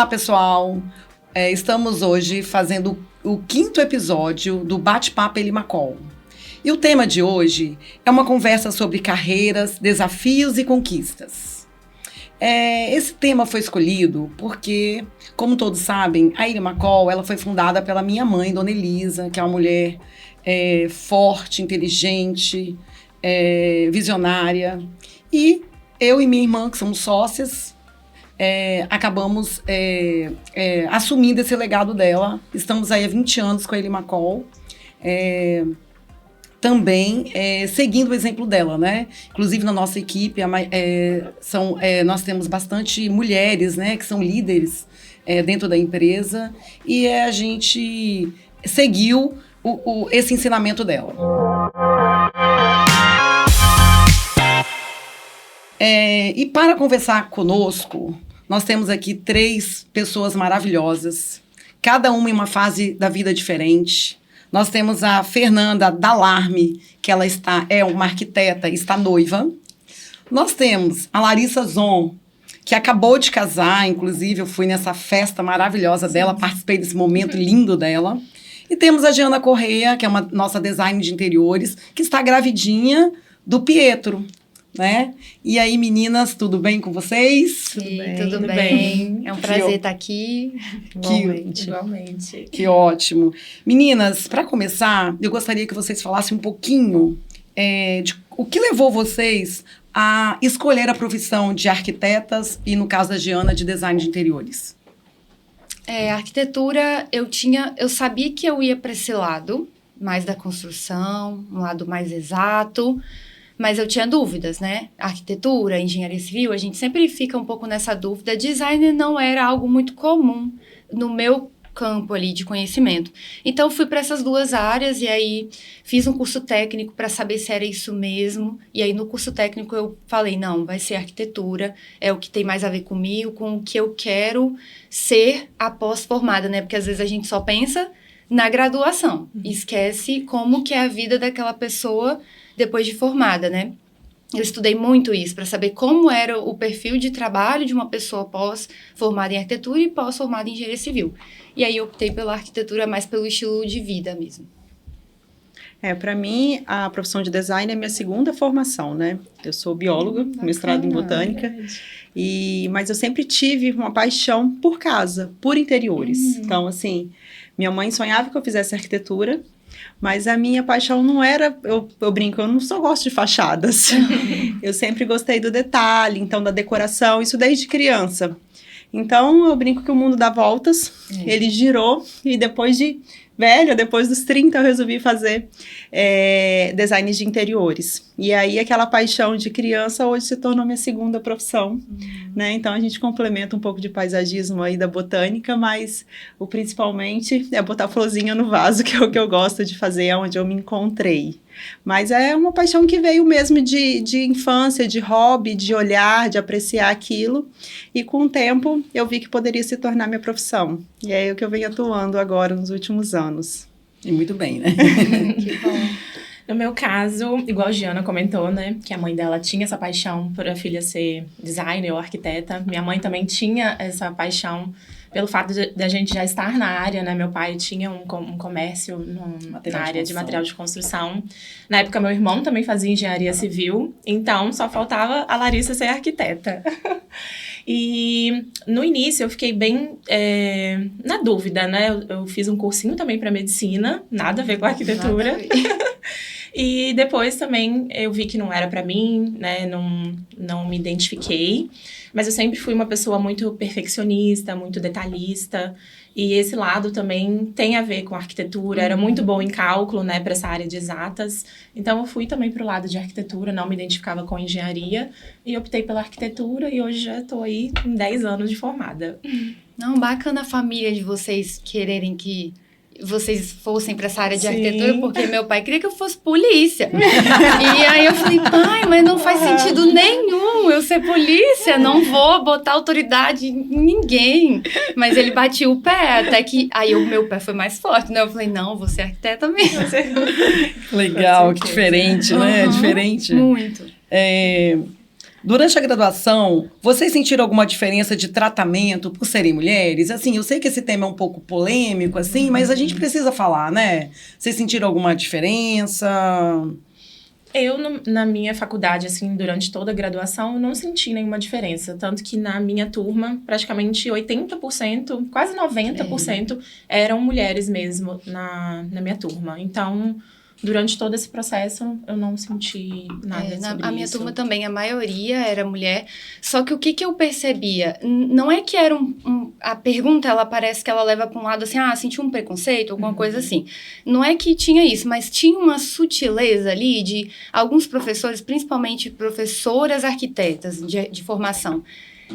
Olá, pessoal! Estamos hoje fazendo o 5º episódio do Bate-Papo Elimacol. E o tema de hoje é uma conversa sobre carreiras, desafios e conquistas. Esse tema foi escolhido porque, como todos sabem, a Elimacol ela foi fundada pela minha mãe, Dona Elisa, que é uma mulher forte, inteligente, visionária. E eu e minha irmã, que somos sócias, acabamos assumindo esse legado dela. Estamos aí há 20 anos com a Elimacol, também seguindo o exemplo dela, né? Inclusive na nossa equipe nós temos bastante mulheres, né, que são líderes dentro da empresa, e a gente seguiu esse ensinamento dela. E para conversar conosco, nós temos aqui 3 pessoas maravilhosas, cada uma em uma fase da vida diferente. Nós temos a Fernanda Dalarme, que ela é uma arquiteta, está noiva. Nós temos a Larissa Zon, que acabou de casar, inclusive eu fui nessa festa maravilhosa dela, participei desse momento lindo dela. E temos a Giana Correia, que é uma nossa design de interiores, que está gravidinha do Pietro, né? E aí, meninas, tudo bem com vocês? Tudo bem. É um prazer estar aqui. Igualmente. Que ótimo. Meninas, para começar, eu gostaria que vocês falassem um pouquinho de o que levou vocês a escolher a profissão de arquitetas e, no caso da Giana, de design de interiores. Arquitetura, eu sabia que eu ia para esse lado, mais da construção, um lado mais exato, mas eu tinha dúvidas, né? Arquitetura, engenharia civil, a gente sempre fica um pouco nessa dúvida. Design não era algo muito comum no meu campo ali de conhecimento. Então, fui para essas 2 áreas e aí fiz um curso técnico para saber se era isso mesmo. E aí, no curso técnico, eu falei, não, vai ser arquitetura, é o que tem mais a ver comigo, com o que eu quero ser após formada, né? Porque às vezes a gente só pensa na graduação, esquece como que é a vida daquela pessoa depois de formada, né? Eu estudei muito isso para saber como era o perfil de trabalho de uma pessoa pós-formada em arquitetura e pós-formada em engenharia civil. E aí eu optei pela arquitetura mais pelo estilo de vida mesmo. Para mim, a profissão de design é minha 2ª formação, né? Eu sou bióloga, mestrado em botânica, mas eu sempre tive uma paixão por casa, por interiores. Então, assim, minha mãe sonhava que eu fizesse arquitetura, mas a minha paixão não era, eu brinco, eu não só gosto de fachadas. Eu sempre gostei do detalhe, então da decoração, isso desde criança. Então, eu brinco que o mundo dá voltas, ele girou, e depois dos 30, eu resolvi fazer design de interiores. E aí, aquela paixão de criança hoje se tornou minha 2ª profissão, né? Então, a gente complementa um pouco de paisagismo aí da botânica, mas o principalmente é botar florzinha no vaso, que é o que eu gosto de fazer, é onde eu me encontrei. Mas é uma paixão que veio mesmo de infância, de hobby, de olhar, de apreciar aquilo. E com o tempo, eu vi que poderia se tornar minha profissão. E é o que eu venho atuando agora nos últimos anos. E muito bem, né? Que bom. No meu caso, igual a Giana comentou, né, que a mãe dela tinha essa paixão por a filha ser designer ou arquiteta. Minha mãe também tinha essa paixão pelo fato de a gente já estar na área, né? Meu pai tinha um comércio na área de material de construção. Na época, meu irmão também fazia engenharia civil, então só faltava a Larissa ser arquiteta. E no início eu fiquei bem na dúvida, né? Eu fiz um cursinho também para medicina, nada a ver com arquitetura. E depois também eu vi que não era para mim, né? Não me identifiquei. Mas eu sempre fui uma pessoa muito perfeccionista, muito detalhista. E esse lado também tem a ver com arquitetura. Era muito boa em cálculo, né, para essa área de exatas. Então, eu fui também para o lado de arquitetura, não me identificava com engenharia. E optei pela arquitetura e hoje já estou aí com 10 anos de formada. Não, bacana a família de vocês quererem que vocês fossem para essa área de arquitetura, porque meu pai queria que eu fosse polícia. E aí eu falei, pai, mas não faz sentido nenhum eu ser polícia, não vou botar autoridade em ninguém. Mas ele batia o pé, até que aí o meu pé foi mais forte, né? Eu falei, não, vou ser arquiteta mesmo. Legal, que diferente, né? Diferente. Muito. Durante a graduação, vocês sentiram alguma diferença de tratamento por serem mulheres? Assim, eu sei que esse tema é um pouco polêmico, assim, mas a gente precisa falar, né? Vocês sentiram alguma diferença? Eu, na minha faculdade, assim, durante toda a graduação, eu não senti nenhuma diferença. Tanto que na minha turma, praticamente 80%, quase 90% eram mulheres mesmo na minha turma. Então, durante todo esse processo, eu não senti nada sobre a minha isso. turma também, a maioria era mulher. Só que o que eu percebia? Não é que era a pergunta, ela parece que ela leva para um lado assim, senti um preconceito, alguma coisa assim. Não é que tinha isso, mas tinha uma sutileza ali de alguns professores, principalmente professoras arquitetas de formação.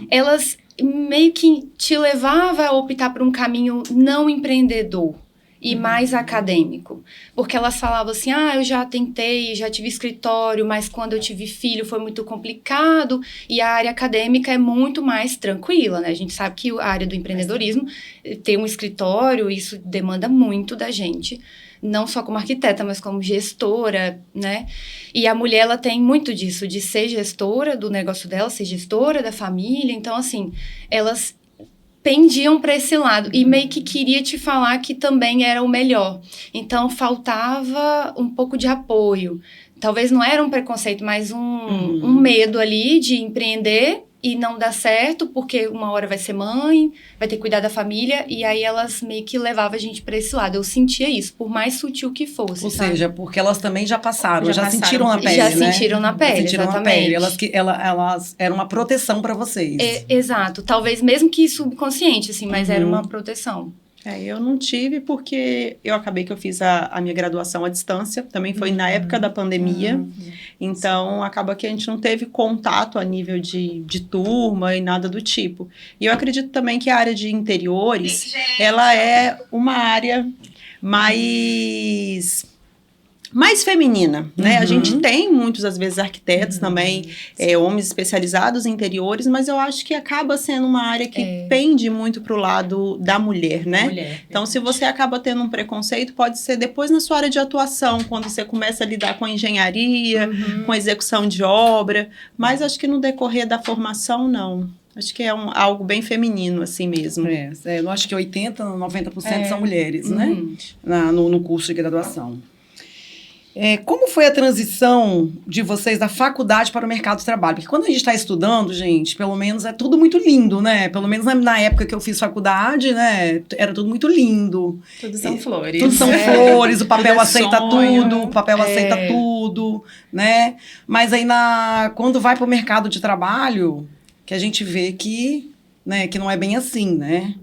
Elas meio que te levavam a optar por um caminho não empreendedor e mais acadêmico. Porque elas falavam assim, eu já tentei, já tive escritório, mas quando eu tive filho foi muito complicado, e a área acadêmica é muito mais tranquila, né? A gente sabe que a área do empreendedorismo, ter um escritório, isso demanda muito da gente, não só como arquiteta, mas como gestora, né? E a mulher, ela tem muito disso, de ser gestora do negócio dela, ser gestora da família, então, assim, elas pendiam para esse lado e meio que queria te falar que também era o melhor. Então, faltava um pouco de apoio. Talvez não era um preconceito, mas um medo ali de empreender e não dar certo, porque uma hora vai ser mãe, vai ter que cuidar da família, e aí elas meio que levavam a gente para esse lado. Eu sentia isso, por mais sutil que fosse. Ou sabe? seja, porque elas também já passaram, já passaram. sentiram na pele, já né? sentiram na pele, sentiram exatamente. na pele. Elas eram uma proteção para vocês. Exato. Talvez mesmo que subconsciente, assim, mas era uma proteção. Eu não tive porque eu acabei que eu fiz a minha graduação à distância, também foi na época da pandemia, então acaba que a gente não teve contato a nível de turma e nada do tipo. E eu acredito também que a área de interiores, ela é uma área mais feminina, né? A gente tem muitos, às vezes, arquitetos também, homens especializados em interiores, mas eu acho que acaba sendo uma área que pende muito pro lado da mulher, né? Então, se você acaba tendo um preconceito, pode ser depois na sua área de atuação, quando você começa a lidar com a engenharia, com a execução de obra, mas acho que no decorrer da formação, não. Acho que é algo bem feminino, assim mesmo. Eu acho que 80%, 90% são mulheres, né? No curso de graduação. Como foi a transição de vocês da faculdade para o mercado de trabalho? Porque quando a gente está estudando, gente, pelo menos é tudo muito lindo, né? Pelo menos na época que eu fiz faculdade, né? Era tudo muito lindo. Tudo são flores. Tudo são flores, o papel Tudo é aceita sonho. tudo, o papel aceita tudo, né? Mas aí quando vai para o mercado de trabalho, que a gente vê que não é bem assim, né?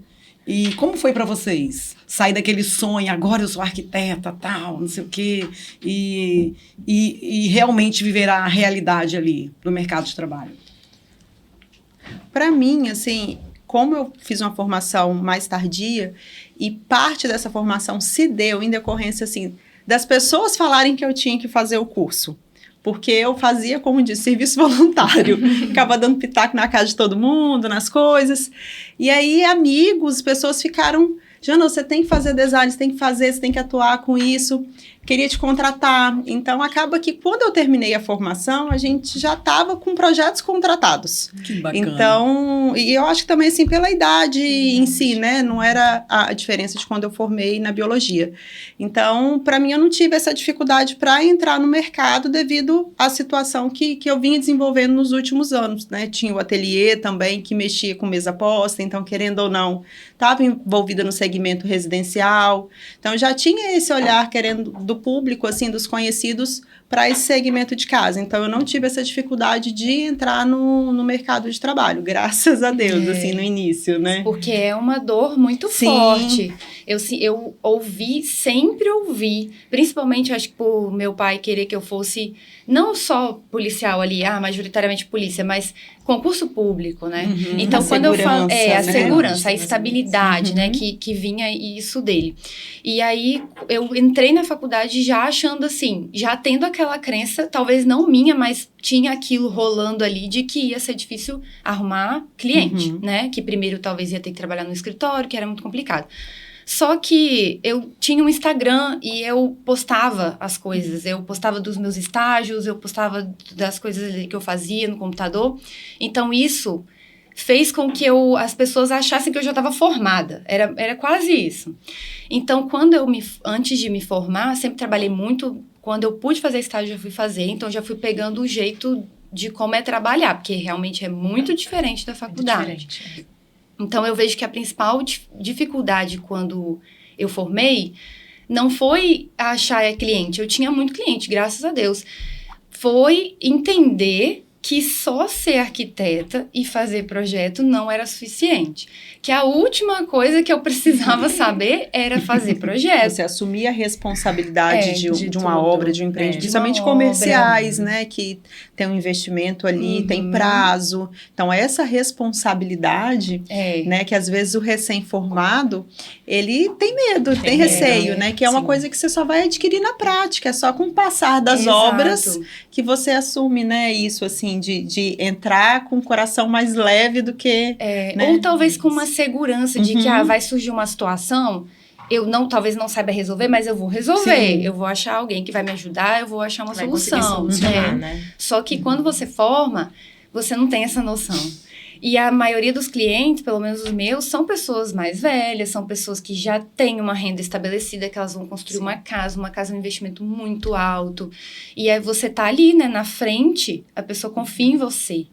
E como foi para vocês? Sair daquele sonho, agora eu sou arquiteta, tal, não sei o quê, e realmente viver a realidade ali do mercado de trabalho? Para mim, assim, como eu fiz uma formação mais tardia, e parte dessa formação se deu em decorrência, assim, das pessoas falarem que eu tinha que fazer o curso. Porque eu fazia, como disse, serviço voluntário. Ficava dando pitaco na casa de todo mundo, nas coisas. E aí, amigos, pessoas ficaram... Jana, você tem que fazer design, você tem que fazer, você tem que atuar com isso. Queria te contratar. Então, acaba que quando eu terminei a formação, a gente já estava com projetos contratados. Que bacana. Então, e eu acho que também, assim, pela idade em si, né? Não era a diferença de quando eu formei na biologia. Então, para mim, eu não tive essa dificuldade para entrar no mercado devido à situação que eu vinha desenvolvendo nos últimos anos, né? Tinha o ateliê também, que mexia com mesa posta, então, querendo ou não, estava envolvida no segmento residencial. Então, já tinha esse olhar querendo do público, assim, dos conhecidos para esse segmento de casa. Então, eu não tive essa dificuldade de entrar no mercado de trabalho, graças a Deus, assim, no início, né? Porque é uma dor muito forte. Eu sempre ouvi, principalmente, acho que por meu pai querer que eu fosse, não só policial ali, majoritariamente polícia, mas concurso público, né? Então, quando eu falo... a segurança, a estabilidade, né? Que vinha isso dele. E aí, eu entrei na faculdade já achando assim, já tendo aquela crença, talvez não minha, mas tinha aquilo rolando ali de que ia ser difícil arrumar cliente, né? Que primeiro talvez ia ter que trabalhar no escritório, que era muito complicado. Só que eu tinha um Instagram e eu postava as coisas. Eu postava dos meus estágios, eu postava das coisas ali que eu fazia no computador. Então, isso fez com que as pessoas achassem que eu já estava formada. Era quase isso. Então, antes de me formar, sempre trabalhei muito. Quando eu pude fazer estágio, já fui fazer. Então, já fui pegando o jeito de como é trabalhar, porque realmente é muito diferente da faculdade. Então, eu vejo que a principal dificuldade quando eu formei não foi achar cliente. Eu tinha muito cliente, graças a Deus. Foi entender que só ser arquiteta e fazer projeto não era suficiente. Que a última coisa que eu precisava saber era fazer projeto. Você assumir a responsabilidade de uma obra, de um empreendimento, principalmente uma comerciais, né? Que tem um investimento ali, tem prazo. Então, essa responsabilidade, né? Que às vezes o recém-formado, ele tem medo, tem receio, né? Que é uma coisa que você só vai adquirir na prática. É só com o passar das obras que você assume, né? Isso, assim, de entrar com o coração mais leve do que... né? Ou talvez com uma segurança de que vai surgir uma situação, talvez não saiba resolver, mas eu vou resolver. Sim. Eu vou achar alguém que vai me ajudar, eu vou achar uma solução. Né? Só que quando você forma, você não tem essa noção. E a maioria dos clientes, pelo menos os meus, são pessoas mais velhas, são pessoas que já têm uma renda estabelecida, que elas vão construir uma casa é um investimento muito alto. E aí você tá ali, né, na frente, a pessoa confia em você.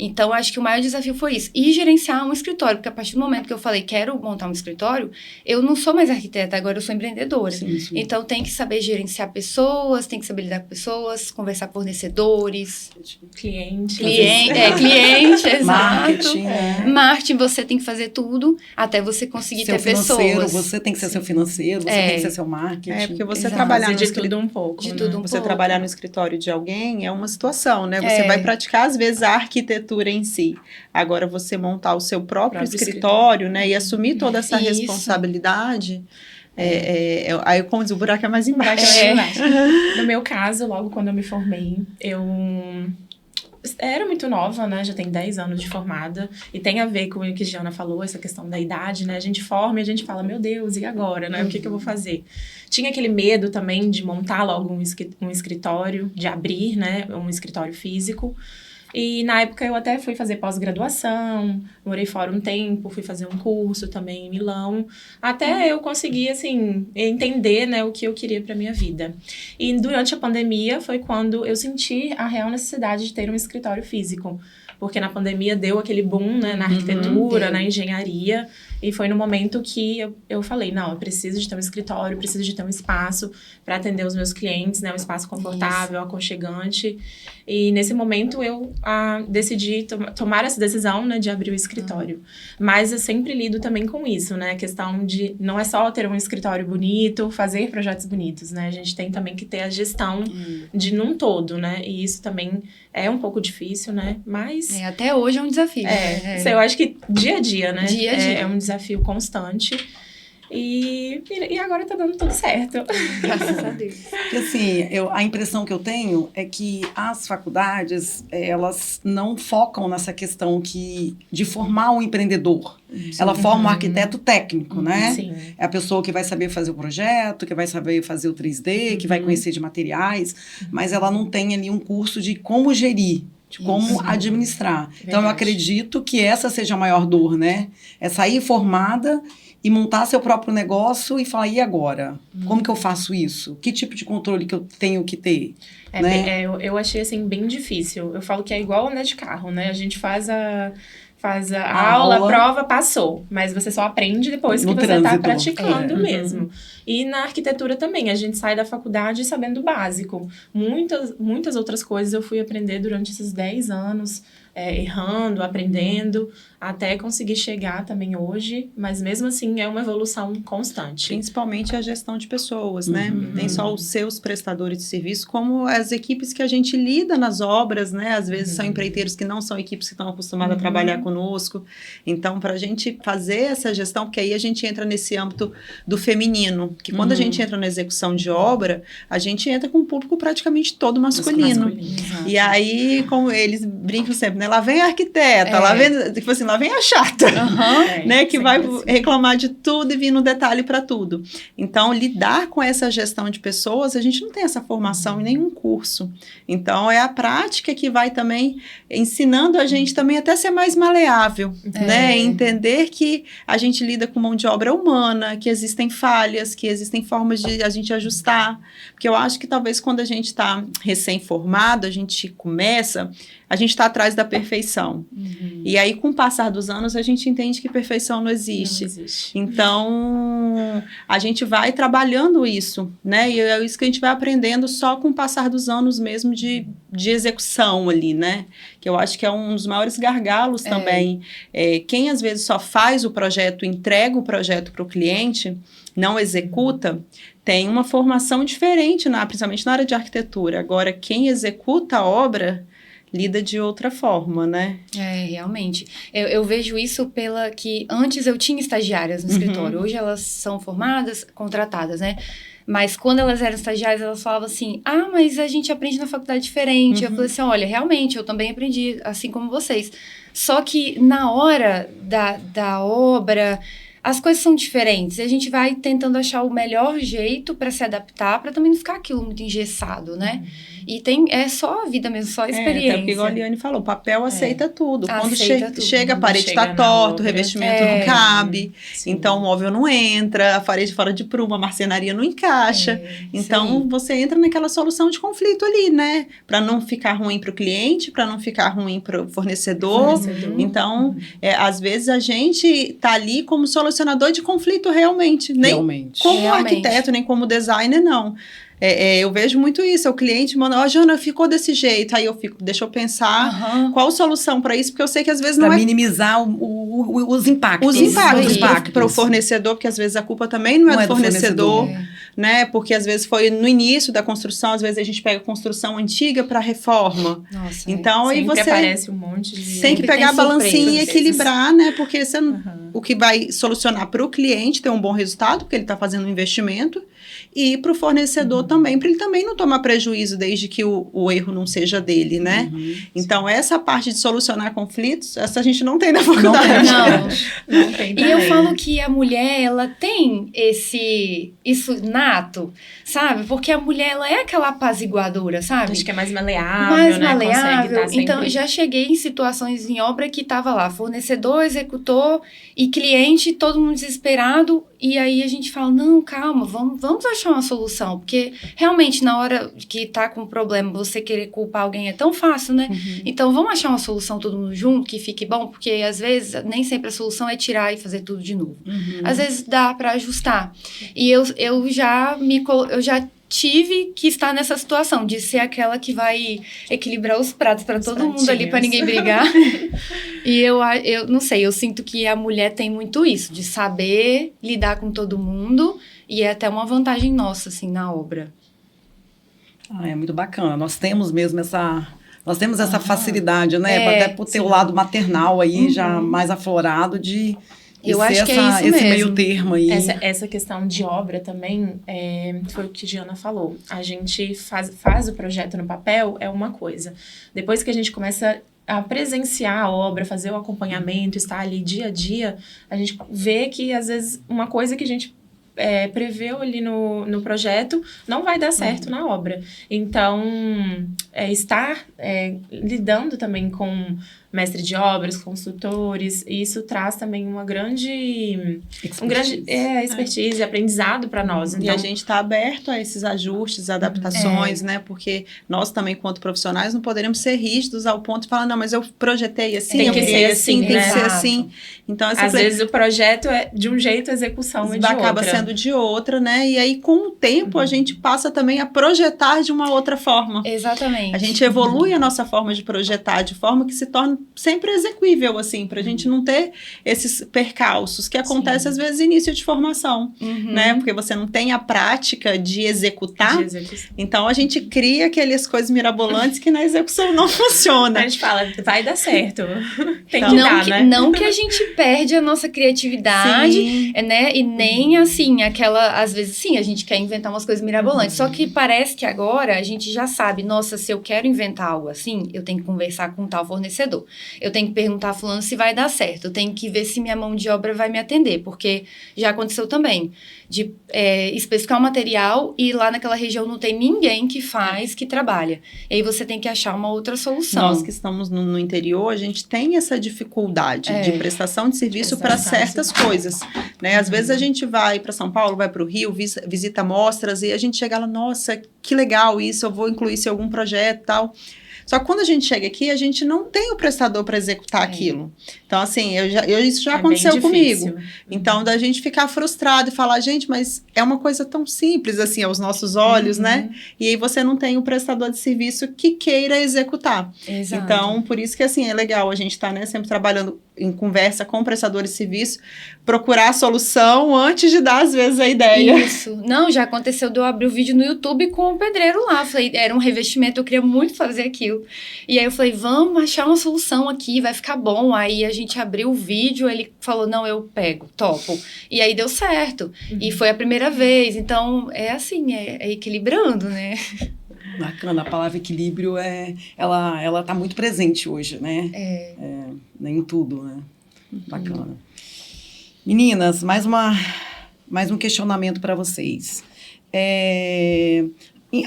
Então, acho que o maior desafio foi isso. E gerenciar um escritório, porque a partir do momento que eu falei, quero montar um escritório, eu não sou mais arquiteta, agora eu sou empreendedora. Sim. Então, tem que saber gerenciar pessoas, tem que saber lidar com pessoas, conversar com fornecedores. Cliente, exato. Marketing. Marketing, você tem que fazer tudo até você conseguir ter pessoas. Você tem que ser seu financeiro, você tem que ser seu marketing. Porque você trabalhar de tudo um pouco. Você trabalhar no escritório de alguém é uma situação, né? Você vai praticar, às vezes, a arquitetura em si. Agora, você montar o seu próprio escritório, né? E assumir toda essa responsabilidade... aí, como diz, o buraco é mais embaixo. No meu caso, logo quando eu me formei, eu era muito nova, né? Já tem 10 anos de formada. E tem a ver com o que a Giana falou, essa questão da idade, né? A gente forma e a gente fala, meu Deus, e agora, né? O que eu vou fazer? Tinha aquele medo também de montar logo um escritório, de abrir, né? Um escritório físico. E na época eu até fui fazer pós-graduação, morei fora um tempo, fui fazer um curso também em Milão, até eu conseguir, assim, entender, né, o que eu queria para minha vida. E durante a pandemia foi quando eu senti a real necessidade de ter um escritório físico, porque na pandemia deu aquele boom, né, na arquitetura, na engenharia, e foi no momento que eu falei, não, eu preciso de ter um escritório, preciso de ter um espaço para atender os meus clientes, né, um espaço confortável, aconchegante. E nesse momento eu decidi tomar essa decisão, né, de abrir o escritório. Mas eu sempre lido também com isso, né, a questão de não é só ter um escritório bonito, fazer projetos bonitos, né, a gente tem também que ter a gestão de num todo, né, e isso também é um pouco difícil, né, mas... até hoje é um desafio. Eu acho que dia a dia, né, dia a dia. É um desafio constante. E agora tá dando tudo certo. Graças a Deus. Porque, assim, a impressão que eu tenho é que as faculdades, elas não focam nessa questão de formar um empreendedor. Ela forma um arquiteto técnico, né? Sim. É a pessoa que vai saber fazer o projeto, que vai saber fazer o 3D, que vai conhecer de materiais, mas ela não tem ali um curso de como gerir, de como administrar. Verdade. Então, eu acredito que essa seja a maior dor, né? É sair formada e montar seu próprio negócio e falar, e agora? Como que eu faço isso? Que tipo de controle que eu tenho que ter? Né? Eu achei, assim, bem difícil. Eu falo que é igual andar de carro, né? A gente faz a aula, a prova, passou. Mas você só aprende depois que você está praticando mesmo. E na arquitetura também. A gente sai da faculdade sabendo o básico. Muitas outras coisas eu fui aprender durante esses 10 anos. Errando, aprendendo, até conseguir chegar também hoje, mas mesmo assim é uma evolução constante. Principalmente a gestão de pessoas, né? Nem só os seus prestadores de serviço, como as equipes que a gente lida nas obras, né? Às vezes são empreiteiros que não são equipes que estão acostumadas a trabalhar conosco. Então, para a gente fazer essa gestão, porque aí a gente entra nesse âmbito do feminino, que quando a gente entra na execução de obra, a gente entra com um público praticamente todo masculino. E aí, como eles brinco sempre, né? Lá vem a arquiteta, lá vem, tipo assim, lá vem a chata, né? Que vai reclamar de tudo e vir no detalhe para tudo. Então, lidar com essa gestão de pessoas, a gente não tem essa formação em nenhum curso. Então, é a prática que vai também ensinando a gente também até ser mais maleável, né? Entender que a gente lida com mão de obra humana, que existem falhas, que existem formas de a gente ajustar. Porque eu acho que talvez quando a gente está recém-formado, a gente começa, a gente está atrás da perfeição. E aí, com o passar dos anos, a gente entende que perfeição não existe. Então, a gente vai trabalhando isso, né? E é isso que a gente vai aprendendo só com o passar dos anos mesmo de execução ali, né? Que eu acho que é um dos maiores gargalos também. Quem, às vezes, só faz o projeto, entrega o projeto para o cliente, não executa, tem uma formação diferente, principalmente na área de arquitetura. Agora, quem executa a obra lida de outra forma, né? Realmente. Eu vejo isso que antes eu tinha estagiárias no escritório, hoje elas são formadas, contratadas, né? Mas quando elas eram estagiárias, elas falavam assim, mas a gente aprende na faculdade diferente. Eu falei assim, olha, realmente, eu também aprendi, assim como vocês. Só que na hora da obra, as coisas são diferentes. E a gente vai tentando achar o melhor jeito para se adaptar, para também não ficar aquilo muito engessado, né? E é só a vida mesmo, só a experiência. Até porque, igual a Liane falou, o papel aceita tudo. Quando tudo. chega, a parede está torta, o revestimento não cabe, então o móvel não entra, a parede fora de prumo, a marcenaria não encaixa. Então, você entra naquela solução de conflito ali, né? Para não ficar ruim para o cliente, para não ficar ruim para o fornecedor. Então, às vezes a gente está ali como solucionador de conflito realmente. Nem como arquiteto, nem como designer, não. Eu vejo muito isso, o cliente manda, Jana, ficou desse jeito, aí eu fico, deixa eu pensar qual solução para isso, porque eu sei que às vezes pra minimizar os impactos. Os impactos para o fornecedor, porque às vezes a culpa também não é do fornecedor, né? Porque às vezes foi no início da construção, às vezes a gente pega construção antiga para reforma. Nossa, então aí você aparece um monte de... tem que pegar a balancinha e equilibrar, né? Porque você o que vai solucionar para o cliente ter um bom resultado, porque ele está fazendo um investimento, e para o fornecedor também, para ele também não tomar prejuízo desde que o erro não seja dele, né? Então, essa parte de solucionar conflitos, essa a gente não tem na faculdade. Não tem. E eu falo que a mulher, ela tem isso nato, sabe? Porque a mulher, ela é aquela apaziguadora, sabe? Acho que é mais maleável, né? Maleável. Então, já cheguei em situações em obra que tava lá, fornecedor, executor e cliente, todo mundo desesperado. E aí a gente fala, não, calma, vamos achar uma solução. Porque realmente na hora que tá com problema, você querer culpar alguém é tão fácil, né? Então vamos achar uma solução todo mundo junto, que fique bom. Porque às vezes nem sempre a solução é tirar e fazer tudo de novo. Às vezes dá para ajustar. E eu já tive que estar nessa situação de ser aquela que vai equilibrar os pratos para todo mundo ali, para ninguém brigar. E eu não sei, eu sinto que a mulher tem muito isso, de saber lidar com todo mundo, e é até uma vantagem nossa, assim, na obra. É muito bacana. Nós temos mesmo essa facilidade, né? Até por ter o lado maternal aí já mais aflorado de... Eu acho que é isso esse mesmo. meio termo aí. Essa questão de obra também, foi o que a Diana falou. A gente faz o projeto no papel, é uma coisa. Depois que a gente começa a presenciar a obra, fazer o acompanhamento, estar ali dia a dia, a gente vê que, às vezes, uma coisa que a gente preveu ali no projeto não vai dar certo na obra. Então, estar lidando também com mestre de obras, consultores, e isso traz também uma grande expertise e aprendizado para nós. Então, e a gente está aberto a esses ajustes, adaptações, né? Porque nós também, enquanto profissionais, não poderemos ser rígidos ao ponto de falar, não, mas eu projetei assim, tem que ser assim, tem que ser assim. Então, às vezes o projeto é de um jeito, a execução é de outra. Acaba sendo de outra, né? E aí, com o tempo, a gente passa também a projetar de uma outra forma. Exatamente. A gente evolui a nossa forma de projetar de forma que se torna sempre execuível, assim, pra gente não ter esses percalços que acontecem, às vezes, no início de formação, né? Porque você não tem a prática de executar, então a gente cria aquelas coisas mirabolantes que na execução não funciona. A gente fala, vai dar certo. Tem Então, que Não dar, que, né? não que a gente perde a nossa criatividade, Sim. né? E nem, assim, aquela... Às vezes, sim, a gente quer inventar umas coisas mirabolantes. Só que parece que agora a gente já sabe, nossa, se eu quero inventar algo assim, eu tenho que conversar com tal fornecedor. Eu tenho que perguntar a fulano se vai dar certo. Eu tenho que ver se minha mão de obra vai me atender. Porque já aconteceu também de especificar um material e lá naquela região não tem ninguém que faz, que trabalha. E aí você tem que achar uma outra solução. Nós que estamos no interior, a gente tem essa dificuldade de prestação de serviço para certas coisas, né? Às vezes a gente vai para São Paulo, vai para o Rio, visita mostras e a gente chega lá, nossa, que legal isso, eu vou incluir isso em algum projeto e tal. Só que quando a gente chega aqui, a gente não tem o prestador para executar aquilo. Então, assim, isso já aconteceu comigo. Então, da gente ficar frustrado e falar, gente, mas é uma coisa tão simples, assim, aos nossos olhos, né? E aí você não tem o prestador de serviço que queira executar. Exato. Então, por isso que, assim, é legal a gente estar, né, sempre trabalhando em conversa com prestadores de serviço, procurar a solução antes de dar, às vezes, a ideia. Isso. Não, já aconteceu de eu abrir o vídeo no YouTube com o pedreiro lá. Falei, era um revestimento, eu queria muito fazer aquilo. E aí eu falei, vamos achar uma solução aqui, vai ficar bom. Aí a gente abriu o vídeo, ele falou, não, eu pego, topo. E aí deu certo. E foi a primeira vez. Então, é assim, é equilibrando, né? Bacana, a palavra equilíbrio ela tá muito presente hoje, né? Né, em tudo, né? Bacana. Meninas, mais um questionamento para vocês.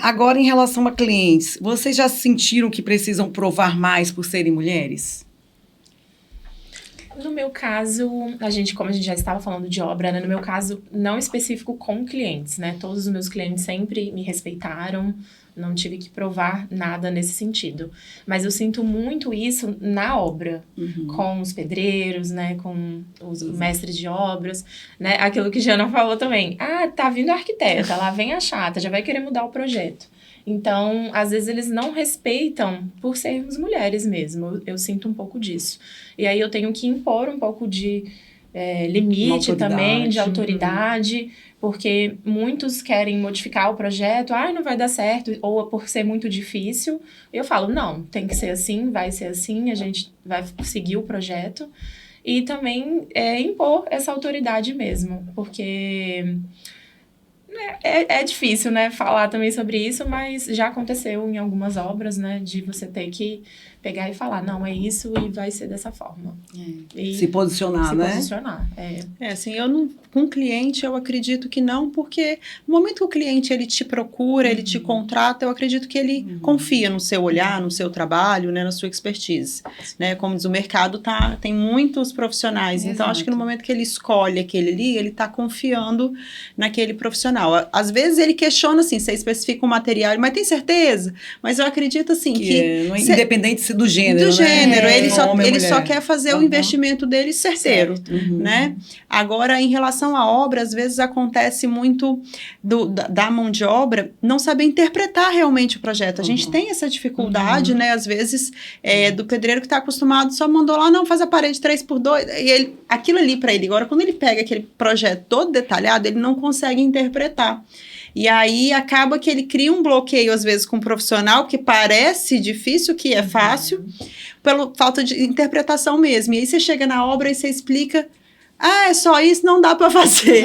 Agora, em relação a clientes, vocês já sentiram que precisam provar mais por serem mulheres? No meu caso, como a gente já estava falando de obra, né? No meu caso, não específico com clientes, né? Todos os meus clientes sempre me respeitaram, não tive que provar nada nesse sentido. Mas eu sinto muito isso na obra, com os pedreiros, né? Com os mestres de obras, né? Aquilo que a Jana falou também. Ah, tá vindo a arquiteta, lá vem a chata, já vai querer mudar o projeto. Então, às vezes eles não respeitam por sermos mulheres mesmo. Eu sinto um pouco disso. E aí eu tenho que impor um pouco de limite também, de autoridade, porque muitos querem modificar o projeto, não vai dar certo, ou por ser muito difícil. Eu falo, não, tem que ser assim, vai ser assim, a gente vai seguir o projeto. E também impor essa autoridade mesmo, porque... É difícil, né, falar também sobre isso, mas já aconteceu em algumas obras, né, de você ter que pegar e falar, não, é isso e vai ser dessa forma. E se posicionar, né? Se posicionar, assim, com o cliente eu acredito que não, porque no momento que o cliente ele te procura, ele te contrata, eu acredito que ele confia no seu olhar, no seu trabalho, né, na sua expertise, né, como diz o mercado, tem muitos profissionais, então acho que no momento que ele escolhe aquele ali, ele está confiando naquele profissional. Às vezes ele questiona assim, você especifica um material, mas tem certeza? Mas eu acredito assim que não é independente do gênero, do gênero, né? ele só quer fazer o investimento dele certeiro, né? Agora, em relação à obra, às vezes acontece muito da mão de obra não saber interpretar realmente o projeto. A gente tem essa dificuldade, né? Às vezes, do pedreiro que está acostumado, só mandou lá, não, faz a parede 3x2, e aquilo ali para ele. Agora, quando ele pega aquele projeto todo detalhado, ele não consegue interpretar. E aí acaba que ele cria um bloqueio, às vezes, com o profissional, que parece difícil, que é fácil, pela falta de interpretação mesmo. E aí você chega na obra e você explica, é só isso, não dá para fazer.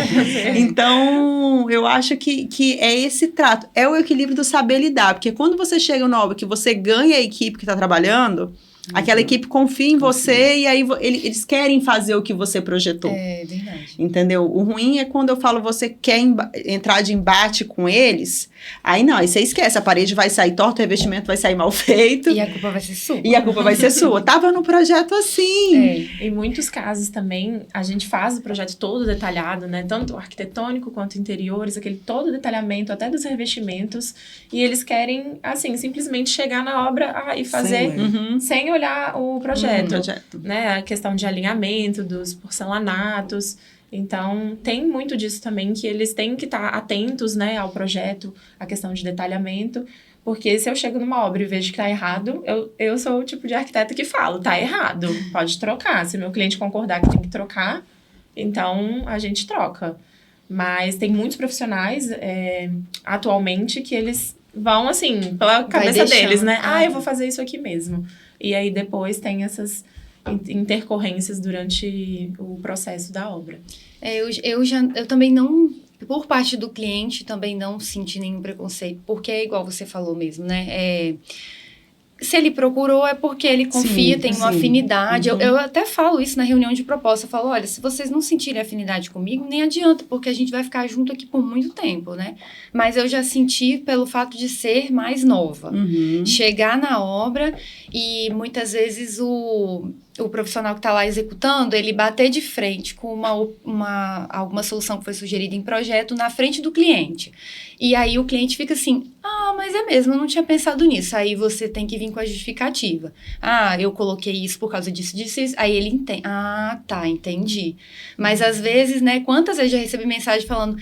Então, eu acho que é esse trato, é o equilíbrio do saber lidar, porque quando você chega na obra, que você ganha a equipe que está trabalhando, aquela equipe confia em você e aí eles querem fazer o que você projetou. É verdade. Entendeu? O ruim é quando eu falo você quer entrar de embate com eles, aí você esquece, a parede vai sair torta, o revestimento vai sair mal feito. E a culpa vai ser sua. E a culpa vai ser sua. Tava no projeto assim. Em muitos casos também, a gente faz o projeto todo detalhado, né? Tanto arquitetônico quanto interiores, aquele todo detalhamento, até dos revestimentos. E eles querem, assim, simplesmente chegar na obra e fazer sem olhar o projeto. Né? A questão de alinhamento dos porcelanatos. Então, tem muito disso também, que eles têm que estar atentos, né, ao projeto, a questão de detalhamento, Porque se eu chego numa obra e vejo que tá errado, eu sou o tipo de arquiteta que falo, tá errado, pode trocar. Se meu cliente concordar que tem que trocar, então a gente troca. Mas tem muitos profissionais, atualmente, que eles vão, assim, pela cabeça deles, né? Eu vou fazer isso aqui mesmo. E aí, depois, tem essas intercorrências durante o processo da obra. Eu também não... Por parte do cliente, também não senti nenhum preconceito. Porque é igual você falou mesmo, né? Se ele procurou é porque ele confia, tem uma afinidade. Eu até falo isso na reunião de proposta. Eu falo, olha, se vocês não sentirem afinidade comigo, nem adianta, porque a gente vai ficar junto aqui por muito tempo, né? Mas eu já senti pelo fato de ser mais nova. Chegar na obra e muitas vezes o profissional que está lá executando, ele bater de frente com alguma solução que foi sugerida em projeto na frente do cliente. E aí o cliente fica assim, mas é mesmo, eu não tinha pensado nisso. Aí você tem que vir com a justificativa. Eu coloquei isso por causa disso. Aí ele entende. Tá, entendi. Mas às vezes, né, quantas vezes eu já recebi mensagem falando,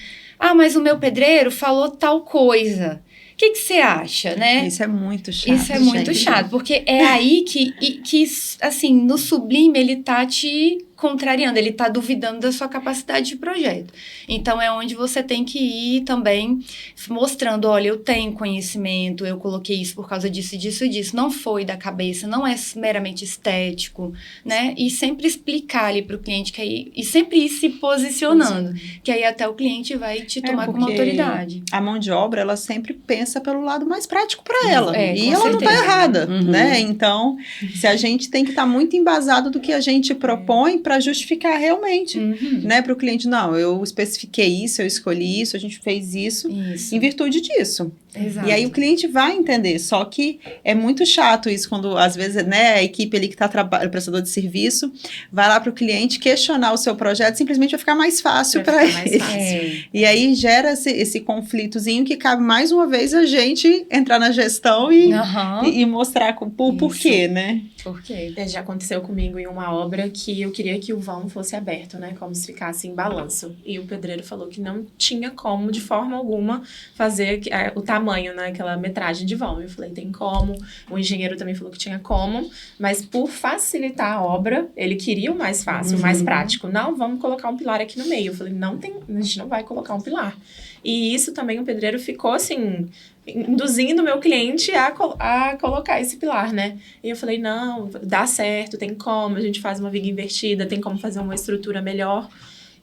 mas o meu pedreiro falou tal coisa. O que você acha, né? Isso é muito chato. Isso é muito chato, porque é aí que, assim, no sublime ele tá te contrariando, ele tá duvidando da sua capacidade de projeto. Então, é onde você tem que ir também mostrando, olha, eu tenho conhecimento, eu coloquei isso por causa disso, disso e disso. Não foi da cabeça, não é meramente estético, né? E sempre explicar ali pro cliente, e sempre ir se posicionando, que aí até o cliente vai te tomar como autoridade. A mão de obra, ela sempre pensa pelo lado mais prático para ela. E ela certeza. não tá errada, né? Então, se a gente tem que estar muito embasado do que a gente propõe para justificar realmente, né? Para o cliente, não, eu especifiquei isso, eu escolhi isso, a gente fez isso. Em virtude disso. Exato. E aí o cliente vai entender, só que é muito chato isso quando, às vezes, né, a equipe ali que está trabalhando, o prestador de serviço, vai lá para o cliente questionar o seu projeto, simplesmente vai ficar mais fácil para ele. E aí gera esse conflitozinho que cabe mais uma vez a gente entrar na gestão e mostrar por quê, né? Por quê? Já aconteceu comigo em uma obra que eu queria que o vão fosse aberto, né? Como se ficasse em balanço. E o pedreiro falou que não tinha como, de forma alguma, fazer o tamanho, né? Aquela metragem de vão. Eu falei, tem como. O engenheiro também falou que tinha como. Mas por facilitar a obra, ele queria o mais fácil, o mais prático. Não, vamos colocar um pilar aqui no meio. Eu falei, a gente não vai colocar um pilar. E isso também o pedreiro ficou, assim, induzindo o meu cliente a colocar esse pilar, né? E eu falei, não, dá certo, tem como, a gente faz uma viga invertida, tem como fazer uma estrutura melhor.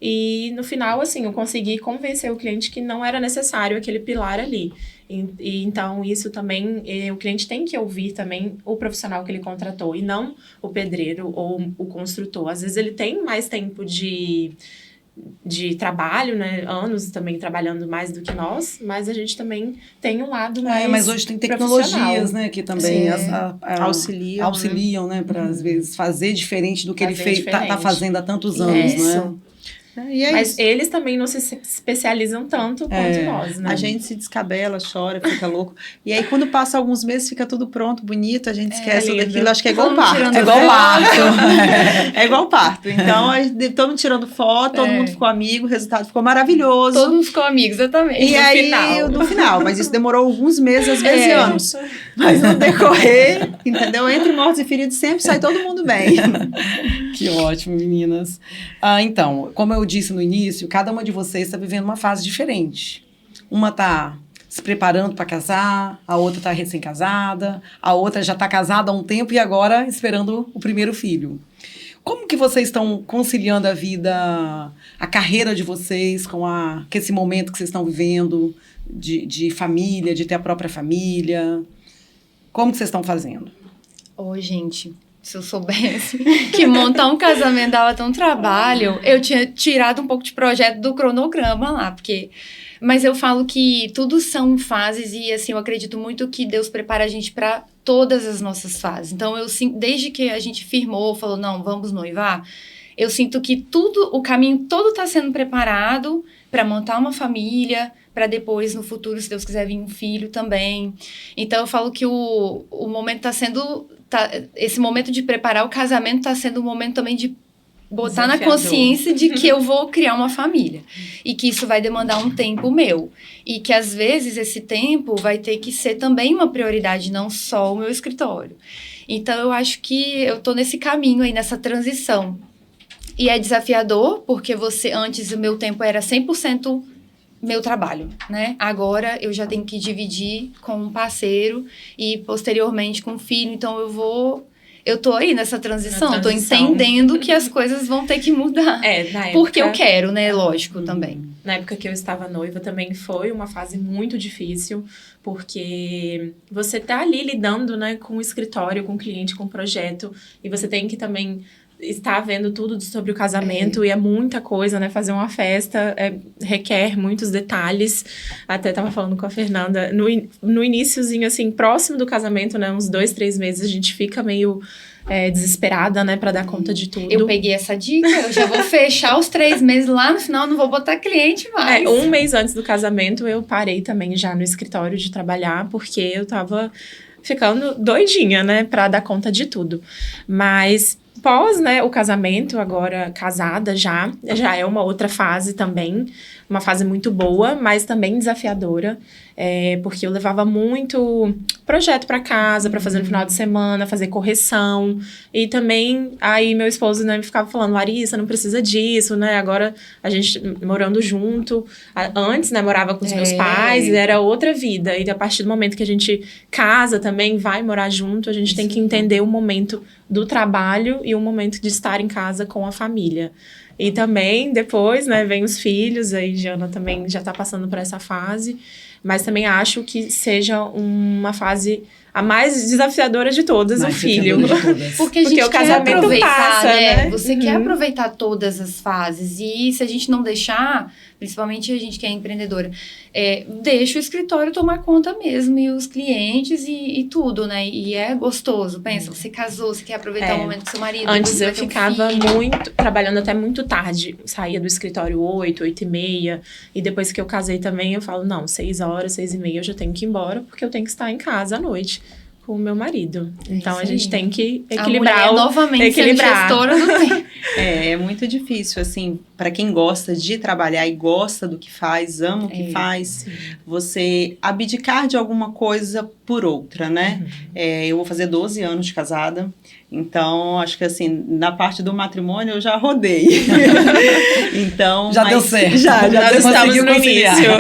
E no final, assim, eu consegui convencer o cliente que não era necessário aquele pilar ali. E então, isso também, o cliente tem que ouvir também o profissional que ele contratou, e não o pedreiro ou o construtor. Às vezes ele tem mais tempo de trabalho, né, anos também trabalhando mais do que nós, mas a gente também tem um lado mais mas hoje tem tecnologias, né, que também auxiliam, né, para às vezes fazer diferente do que ele tá fazendo há tantos anos, né? Mas eles também não se especializam tanto quanto nós, né? A gente se descabela, chora, fica louco. E aí, quando passa alguns meses, fica tudo pronto, bonito, a gente esquece tudo aquilo. Acho que é igual parto. É igual parto. É igual parto. Então, todo mundo tirando foto, todo mundo ficou amigo, o resultado ficou maravilhoso. Todo mundo ficou amigo, exatamente. E aí, no final. Mas isso demorou alguns meses, às vezes anos. Mas no decorrer, entendeu? Entre mortos e feridos, sempre sai todo mundo bem. Que ótimo, meninas. Então, como eu disse no início, cada uma de vocês está vivendo uma fase diferente. Uma está se preparando para casar, a outra está recém-casada, a outra já está casada há um tempo e agora esperando o primeiro filho. Como que vocês estão conciliando a vida, a carreira de vocês com esse momento que vocês estão vivendo de família, de ter a própria família? Como que vocês estão fazendo? Gente... Se eu soubesse que montar um casamento dava tão trabalho, eu tinha tirado um pouco de projeto do cronograma lá, mas eu falo que tudo são fases e, assim, eu acredito muito que Deus prepara a gente para todas as nossas fases. Então, desde que a gente firmou, falou, não, vamos noivar, eu sinto que o caminho todo está sendo preparado para montar uma família, para depois, no futuro, se Deus quiser vir um filho também. Então, eu falo que o momento está sendo... esse momento de preparar o casamento está sendo um momento também de botar na Desafiador. consciência de que eu vou criar uma família. E que isso vai demandar um tempo meu. E que, às vezes, esse tempo vai ter que ser também uma prioridade, não só o meu escritório. Então, eu acho que eu tô nesse caminho aí, nessa transição. E é desafiador, porque antes o meu tempo era 100% meu trabalho, né? Agora eu já tenho que dividir com um parceiro e posteriormente com um filho. Então eu tô aí nessa transição, tô entendendo que as coisas vão ter que mudar. Na época, porque eu quero, né? Lógico, também. Na época que eu estava noiva também foi uma fase muito difícil, porque você tá ali lidando, né, com o escritório, com o cliente, com o projeto, e você tem que também estar vendo tudo sobre o casamento, e é muita coisa, né? Fazer uma festa requer muitos detalhes. Até tava falando com a Fernanda, no iniciozinho, assim, próximo do casamento, né? Uns 2, 3 meses, a gente fica meio desesperada, né? Pra dar conta de tudo. Eu peguei essa dica, eu já vou fechar os 3 meses lá no final, não vou botar cliente mais. 1 mês antes do casamento, eu parei também já no escritório de trabalhar, porque eu tava ficando doidinha, né? Pra dar conta de tudo. Mas pós, né, o casamento, agora casada já é uma outra fase também, uma fase muito boa, mas também desafiadora, porque eu levava muito projeto para casa, para fazer no final de semana, fazer correção, e também, aí meu esposo, né, ficava falando, Larissa, não precisa disso, né, agora a gente morando junto, antes, né, morava com os meus pais, e era outra vida, e a partir do momento que a gente casa também, vai morar junto, a gente tem que entender o momento do trabalho e o momento de estar em casa com a família. E também, depois, né, vem os filhos, aí Jana também já tá passando por essa fase, mas também acho que seja uma fase a mais desafiadora de todas, o filho. Porque a gente o casamento quer aproveitar, passa, né? Você quer aproveitar todas as fases. E se a gente não deixar, principalmente a gente que é empreendedora, deixa o escritório tomar conta mesmo, e os clientes e tudo, né? E é gostoso. Pensa, você casou, você quer aproveitar o momento com seu marido. Antes eu ficava trabalhando até muito tarde. Saía do escritório 8, 8h30. E depois que eu casei também, eu falo, não, 6 horas, 6h30 eu já tenho que ir embora, porque eu tenho que estar em casa à noite com o meu marido. Então, a gente tem que equilibrar. A mulher novamente sendo gestora do tempo. É muito difícil, assim, para quem gosta de trabalhar e gosta do que faz, ama o que faz, você abdicar de alguma coisa por outra, né? Eu vou fazer 12 anos de casada, então, acho que, assim, na parte do matrimônio eu já rodei. Então, já deu certo. Já estamos no início.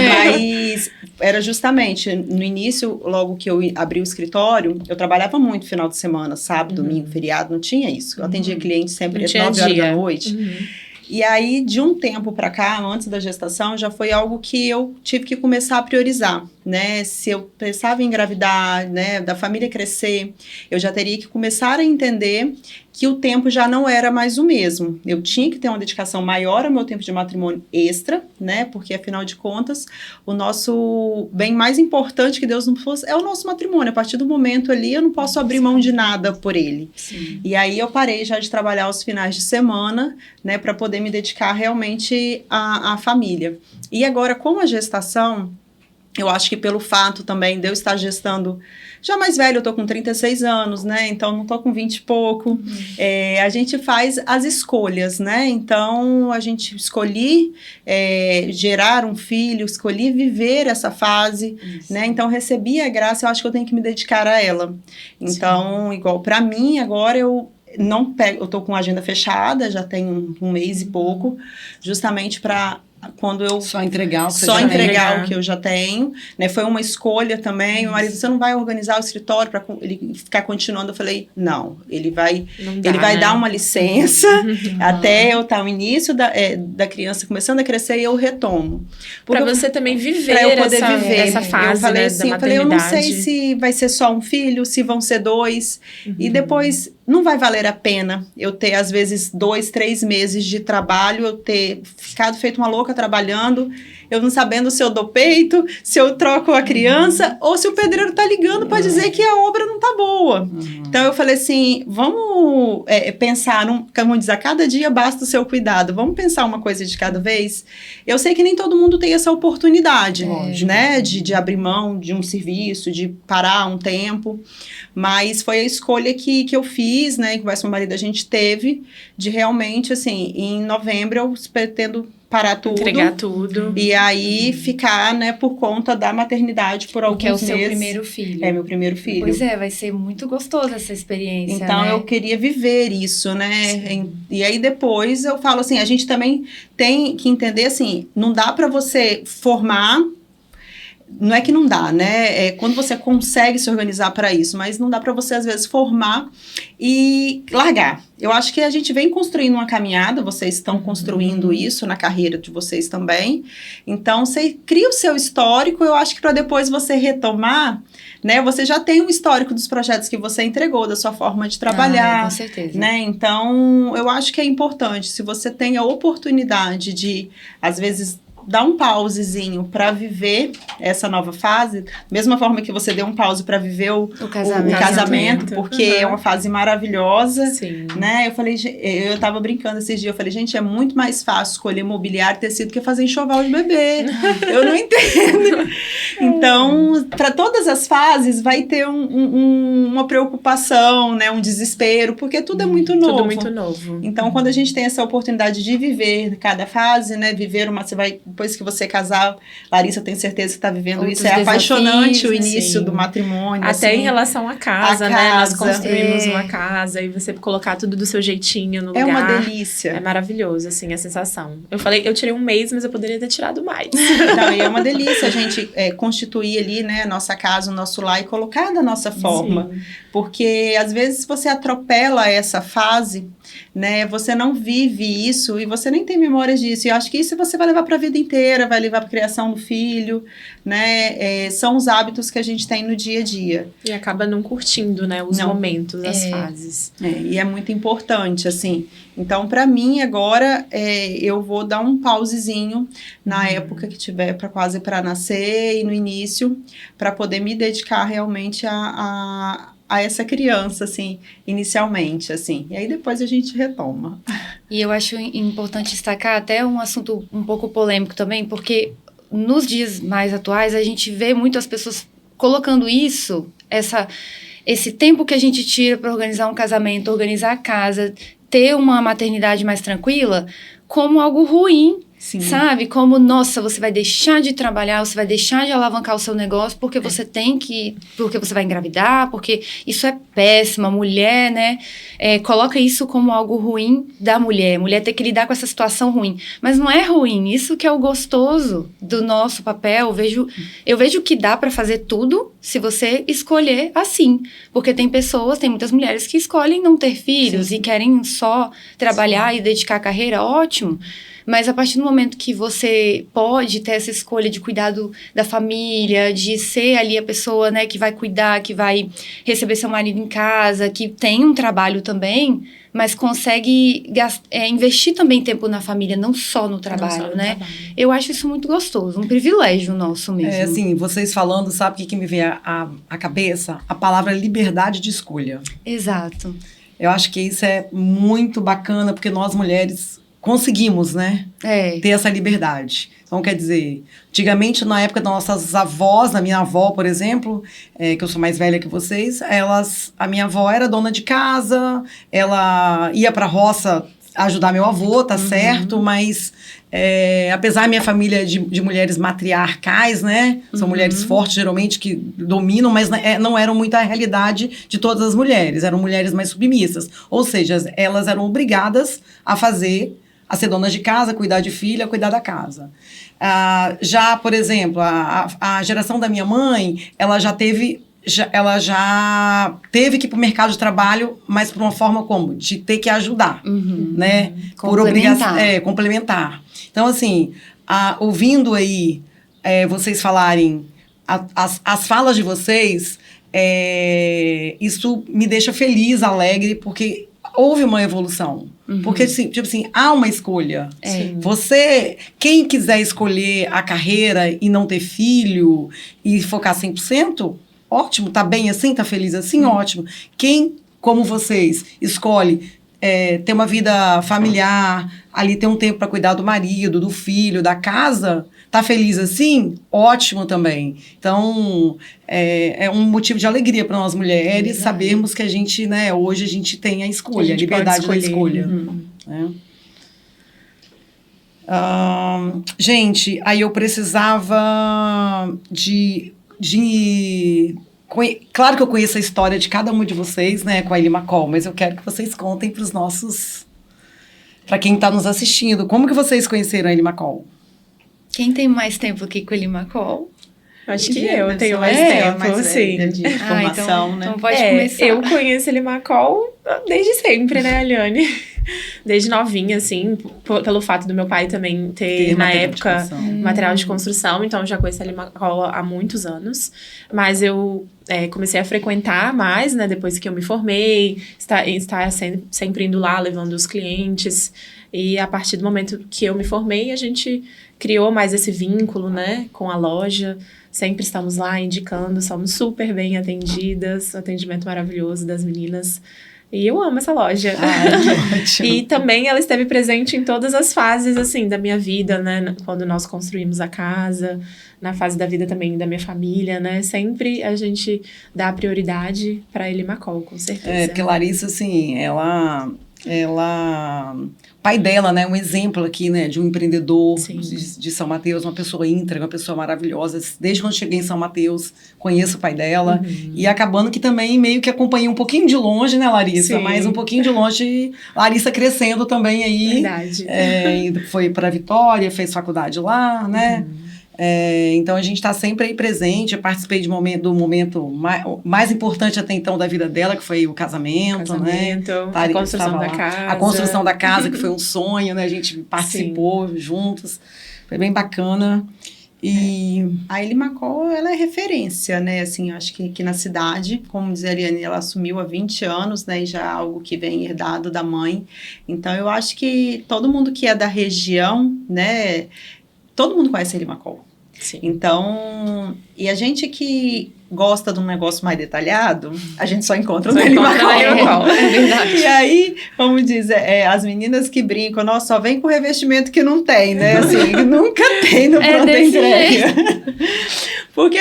Mas era justamente no início, logo que eu abri o escritório, eu trabalhava muito final de semana, sábado, domingo, feriado, não tinha isso. Eu atendia clientes sempre às 9 horas da noite. E aí, de um tempo para cá, antes da gestação, já foi algo que eu tive que começar a priorizar, né? Se eu pensava em engravidar, né, da família crescer, eu já teria que começar a entender que o tempo já não era mais o mesmo. Eu tinha que ter uma dedicação maior ao meu tempo de matrimônio extra, né? Porque, afinal de contas, o nosso bem mais importante que Deus nos pôs é o nosso matrimônio. A partir do momento ali, eu não posso abrir mão de nada por ele. Sim. E aí, eu parei já de trabalhar aos finais de semana, né? Para poder me dedicar realmente à família. E agora, com a gestação, eu acho que pelo fato também de eu estar gestando já mais velho, eu tô com 36 anos, né? Então, não tô com 20 e pouco. A gente faz as escolhas, né? Então, a gente escolhi gerar um filho, escolhi viver essa fase, né? Então, recebi a graça, eu acho que eu tenho que me dedicar a ela. Então, igual para mim, agora eu tô com a agenda fechada, já tem um mês e pouco, justamente para quando eu só entregar o que eu já tenho, né? Foi uma escolha também. Meu marido, você não vai organizar o escritório para ele ficar continuando? Eu falei, não, ele vai dar uma licença até eu estar no início da criança começando a crescer e eu retomo. Para você também viver essa fase, eu falei, né, assim, da maternidade. Eu não sei se vai ser só um filho, se vão ser 2, e depois não vai valer a pena eu ter, às vezes, 2, 3 meses de trabalho, eu ter ficado feito uma louca trabalhando eu não sabendo se eu dou peito, se eu troco a criança, ou se o pedreiro tá ligando para dizer que a obra não tá boa. Então, eu falei assim, vamos pensar, vamos dizer, a cada dia basta o seu cuidado, vamos pensar uma coisa de cada vez. Eu sei que nem todo mundo tem essa oportunidade, né, de abrir mão de um serviço, de parar um tempo, mas foi a escolha que eu fiz, né, que o meu marido a gente teve, de realmente, assim, em novembro eu pretendo parar tudo. Entregar tudo. E aí ficar, né, por conta da maternidade por alguns meses. Porque é o seu primeiro filho. É meu primeiro filho. Pois é, vai ser muito gostoso essa experiência, então, né? eu queria viver isso, né? E aí depois eu falo assim, a gente também tem que entender assim, não dá para você formar. Não é que não dá, né? É quando você consegue se organizar para isso, mas não dá para você, às vezes, formar e largar. Eu acho que a gente vem construindo uma caminhada, vocês estão construindo isso na carreira de vocês também. Então, você cria o seu histórico, eu acho que para depois você retomar, né? Você já tem um histórico dos projetos que você entregou, da sua forma de trabalhar. Com certeza. Né? Então, eu acho que é importante, se você tem a oportunidade de, às vezes, dar um pausezinho para viver essa nova fase, mesma forma que você deu um pause para viver o casamento, porque é uma fase maravilhosa. Sim. Né? Eu tava brincando esses dias, eu falei, gente, é muito mais fácil escolher mobiliário e tecido que fazer enxoval de bebê. Eu não entendo. Então, para todas as fases vai ter uma preocupação, né? Um desespero, porque tudo é muito novo. Tudo muito novo. Então, quando a gente tem essa oportunidade de viver cada fase, né? Depois que você casar, Larissa, tenho certeza que está vivendo Outros isso. É apaixonante o início sim. do matrimônio. Até assim. em relação à casa, né? Nós construímos uma casa e você colocar tudo do seu jeitinho no lugar. É uma delícia. É maravilhoso, assim, a sensação. Eu falei, eu tirei um mês, mas eu poderia ter tirado mais. Não, e é uma delícia a gente constituir ali, né, a nossa casa, o nosso lar e colocar da nossa forma. Sim. Porque, às vezes, você atropela essa fase, né? Você não vive isso e você nem tem memórias disso. E eu acho que isso você vai levar para a vida inteira, vai levar para a criação do filho, né? São os hábitos que a gente tem no dia a dia. E acaba não curtindo, né? Os momentos, as fases. E é muito importante, assim. Então, para mim, agora, eu vou dar um pausezinho na época que tiver quase para nascer e no início, para poder me dedicar realmente a essa criança, assim, inicialmente, assim. E aí, depois a gente retoma. E eu acho importante destacar até um assunto um pouco polêmico também, porque nos dias mais atuais, a gente vê muito as pessoas colocando esse tempo que a gente tira para organizar um casamento, organizar a casa, ter uma maternidade mais tranquila, como algo ruim. Sim. Sabe? Como, nossa, você vai deixar de trabalhar, você vai deixar de alavancar o seu negócio porque você porque você vai engravidar, porque isso é péssimo. A mulher, né, coloca isso como algo ruim da mulher. A mulher ter que lidar com essa situação ruim. Mas não é ruim, isso que é o gostoso do nosso papel. Eu vejo que dá para fazer tudo se você escolher assim. Porque tem muitas mulheres que escolhem não ter filhos e querem só trabalhar e dedicar a carreira, ótimo. Mas a partir do momento que você pode ter essa escolha de cuidado da família, de ser ali a pessoa, né, que vai cuidar, que vai receber seu marido em casa, que tem um trabalho também, mas consegue investir também tempo na família, não só no trabalho, né? Eu acho isso muito gostoso, um privilégio nosso mesmo. Assim, vocês falando, sabe o que me vem à cabeça? A palavra liberdade de escolha. Exato. Eu acho que isso é muito bacana, porque nós mulheres conseguimos, né? Ter essa liberdade. Então, quer dizer, antigamente, na época das nossas avós, da minha avó, por exemplo, que eu sou mais velha que vocês, a minha avó era dona de casa, ela ia pra roça ajudar meu avô, tá certo? Mas, apesar da minha família de mulheres matriarcais, né? São mulheres fortes, geralmente, que dominam, mas não eram muito a realidade de todas as mulheres. Eram mulheres mais submissas. Ou seja, elas eram obrigadas a ser donas de casa, cuidar de filha, cuidar da casa. Já, por exemplo, a geração da minha mãe, ela já teve que ir para o mercado de trabalho, mas por uma forma como? De ter que ajudar, né? Por obrigação. Complementar. Então, assim, ouvindo aí vocês falarem, as falas de vocês, isso me deixa feliz, alegre, porque houve uma evolução. Porque, assim, tipo assim, há uma escolha. Quem quiser escolher a carreira e não ter filho e focar 100%, ótimo, tá bem assim, tá feliz assim, ótimo. Quem, como vocês, escolhe ter uma vida familiar, ali ter um tempo para cuidar do marido, do filho, da casa, tá feliz assim, ótimo também. Então, é um motivo de alegria para nós mulheres sabermos que a gente, né, hoje a gente tem a escolha, a liberdade da escolha. Né? Gente, aí eu precisava claro que eu conheço a história de cada uma de vocês, né, com a Eli McCall, mas eu quero que vocês contem para os nossos... Para quem está nos assistindo, como que vocês conheceram a Eli McCall? Quem tem mais tempo aqui com a Eli McCall? Acho que eu tenho mais tempo, sim. De formação, né? Então pode começar. Eu conheço a Eli McCall desde sempre, né, Aliane? Desde novinha, assim, pelo fato do meu pai também ter na época, material de construção. Então, eu já conheço a Eli McCall há muitos anos. Mas eu comecei a frequentar mais, né, depois que eu me formei. Estar sempre indo lá, levando os clientes. E a partir do momento que eu me formei, a gente criou mais esse vínculo, né, com a loja. Sempre estamos lá indicando, somos super bem atendidas. Atendimento maravilhoso das meninas. E eu amo essa loja. Ótimo. E também ela esteve presente em todas as fases, assim, da minha vida, né? Quando nós construímos a casa, na fase da vida também da minha família, né? Sempre a gente dá prioridade para Eli McCall, com certeza. Porque Larissa, assim, ela... pai dela, né, um exemplo aqui, né, de um empreendedor de São Mateus, uma pessoa íntegra, uma pessoa maravilhosa. Desde quando cheguei em São Mateus, conheço o pai dela. E acabando que também meio que acompanhei um pouquinho de longe, né, Larissa? Sim. Mas um pouquinho de longe, Larissa crescendo também aí. Verdade. Foi para Vitória, fez faculdade lá, né? Então a gente está sempre aí presente. Eu participei do momento mais importante até então da vida dela, que foi o casamento, né? A construção da casa. A construção da casa, que foi um sonho, né? A gente participou juntos. Foi bem bacana. E a Eli McCall, ela é referência, né? Assim, acho que aqui na cidade, como diz a Eliane, ela assumiu há 20 anos, né? E já é algo que vem herdado da mãe. Então, eu acho que todo mundo que é da região, né? Todo mundo conhece a Eli McCall. Sim. Então, e a gente que gosta de um negócio mais detalhado, a gente só encontra no Eli McCall. É verdade. E aí, como diz, as meninas que brincam, nossa, só vem com revestimento que não tem, né? Assim, nunca tem no pronta entrega. Porque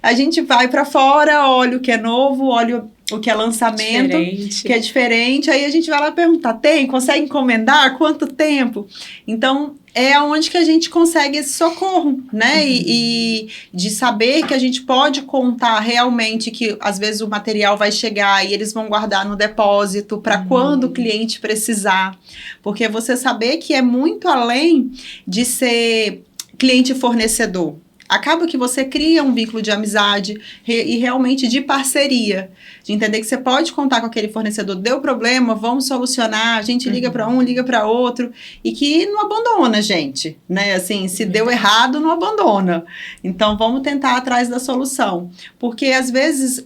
a gente vai pra fora, olha o que é novo, olha o que é lançamento, que é diferente, aí a gente vai lá perguntar, consegue encomendar? Quanto tempo? Então, é onde que a gente consegue esse socorro, né? E de saber que a gente pode contar realmente que, às vezes, o material vai chegar e eles vão guardar no depósito para quando o cliente precisar. Porque você saber que é muito além de ser cliente fornecedor. Acaba que você cria um vínculo de amizade e realmente de parceria. De entender que você pode contar com aquele fornecedor. Deu problema, vamos solucionar. A gente liga para um, liga para outro. E que não abandona, gente. Né? Assim, se deu errado, não abandona. Então, vamos tentar atrás da solução. Porque, às vezes,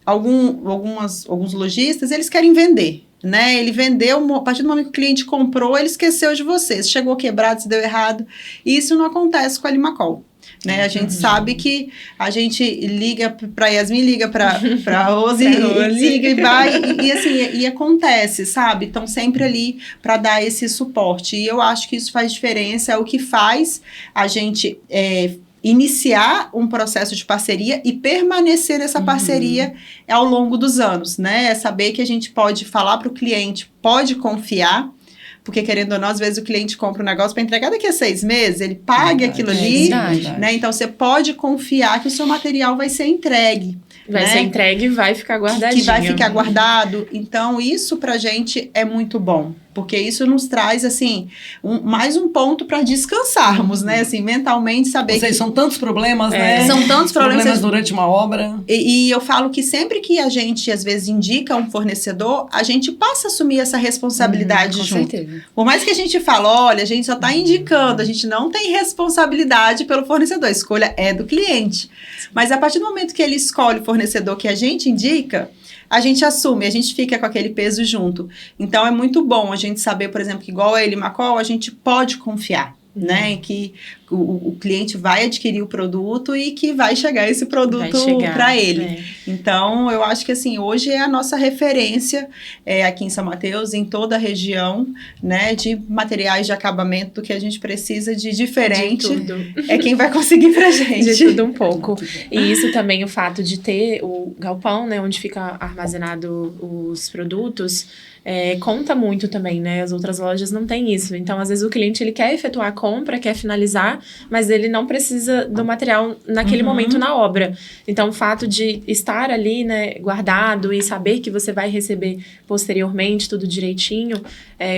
alguns lojistas, eles querem vender. Né? Ele vendeu, a partir do momento que o cliente comprou, ele esqueceu de você. Se chegou quebrado, se deu errado. E isso não acontece com a Eli McCall. Né? A gente sabe que a gente liga para Yasmin, liga para Rose, e liga e vai, e assim, e acontece, sabe? Estão sempre ali para dar esse suporte. E eu acho que isso faz diferença, é o que faz a gente iniciar um processo de parceria e permanecer nessa parceria ao longo dos anos, né? É saber que a gente pode falar para o cliente, pode confiar. Porque, querendo ou não, às vezes o cliente compra um negócio para entregar daqui a 6 meses, ele paga aquilo ali, né? Então, você pode confiar que o seu material vai ser entregue. Vai ser entregue e vai ficar guardadinho. Que vai ficar guardado. Então, isso pra gente é muito bom. Porque isso nos traz, assim, mais um ponto para descansarmos, né? Assim, mentalmente saber que... são tantos problemas, né? São tantos problemas durante uma obra. E eu falo que sempre que a gente, às vezes, indica um fornecedor, a gente passa a assumir essa responsabilidade com junto. certeza. Por mais que a gente fale, olha, a gente só está indicando, a gente não tem responsabilidade pelo fornecedor. A escolha é do cliente. Mas a partir do momento que ele escolhe o fornecedor que a gente indica, a gente assume, a gente fica com aquele peso junto. Então, é muito bom a gente saber, por exemplo, que igual a Elimacol, a gente pode confiar, né? Que o cliente vai adquirir o produto e que vai chegar esse produto para ele. Então, eu acho que assim, hoje é a nossa referência aqui em São Mateus, em toda a região, né, de materiais de acabamento que a gente precisa de diferente. De tudo. É quem vai conseguir pra gente. De tudo um pouco. E isso também, o fato de ter o galpão, né, onde fica armazenado os produtos, conta muito também, né? As outras lojas não têm isso. Então, às vezes, o cliente ele quer efetuar a compra, quer finalizar, mas ele não precisa do material naquele momento na obra. Então, o fato de estar ali, né, guardado e saber que você vai receber posteriormente tudo direitinho,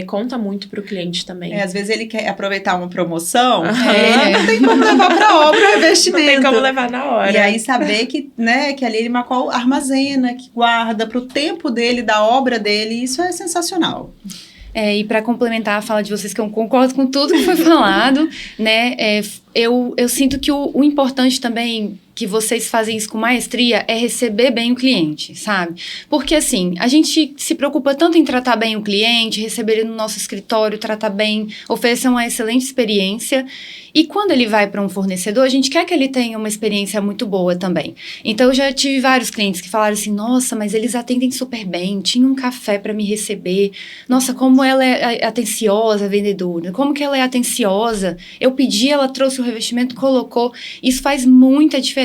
conta muito para o cliente também. Às vezes ele quer aproveitar uma promoção, ele não tem como levar para a obra o revestimento. Não tem como levar na hora. E aí saber que, né, que ali ele armazena, que guarda para o tempo dele, da obra dele, isso é sensacional. E para complementar a fala de vocês, que eu concordo com tudo que foi falado, né? Eu sinto que o importante também, que vocês fazem isso com maestria, é receber bem o cliente, sabe? Porque, assim, a gente se preocupa tanto em tratar bem o cliente, receber ele no nosso escritório, tratar bem, oferecer uma excelente experiência. E quando ele vai para um fornecedor, a gente quer que ele tenha uma experiência muito boa também. Então, eu já tive vários clientes que falaram assim, nossa, mas eles atendem super bem, tinha um café para me receber. Nossa, como ela é atenciosa, a vendedora. Como que ela é atenciosa. Eu pedi, ela trouxe o revestimento, colocou. Isso faz muita diferença.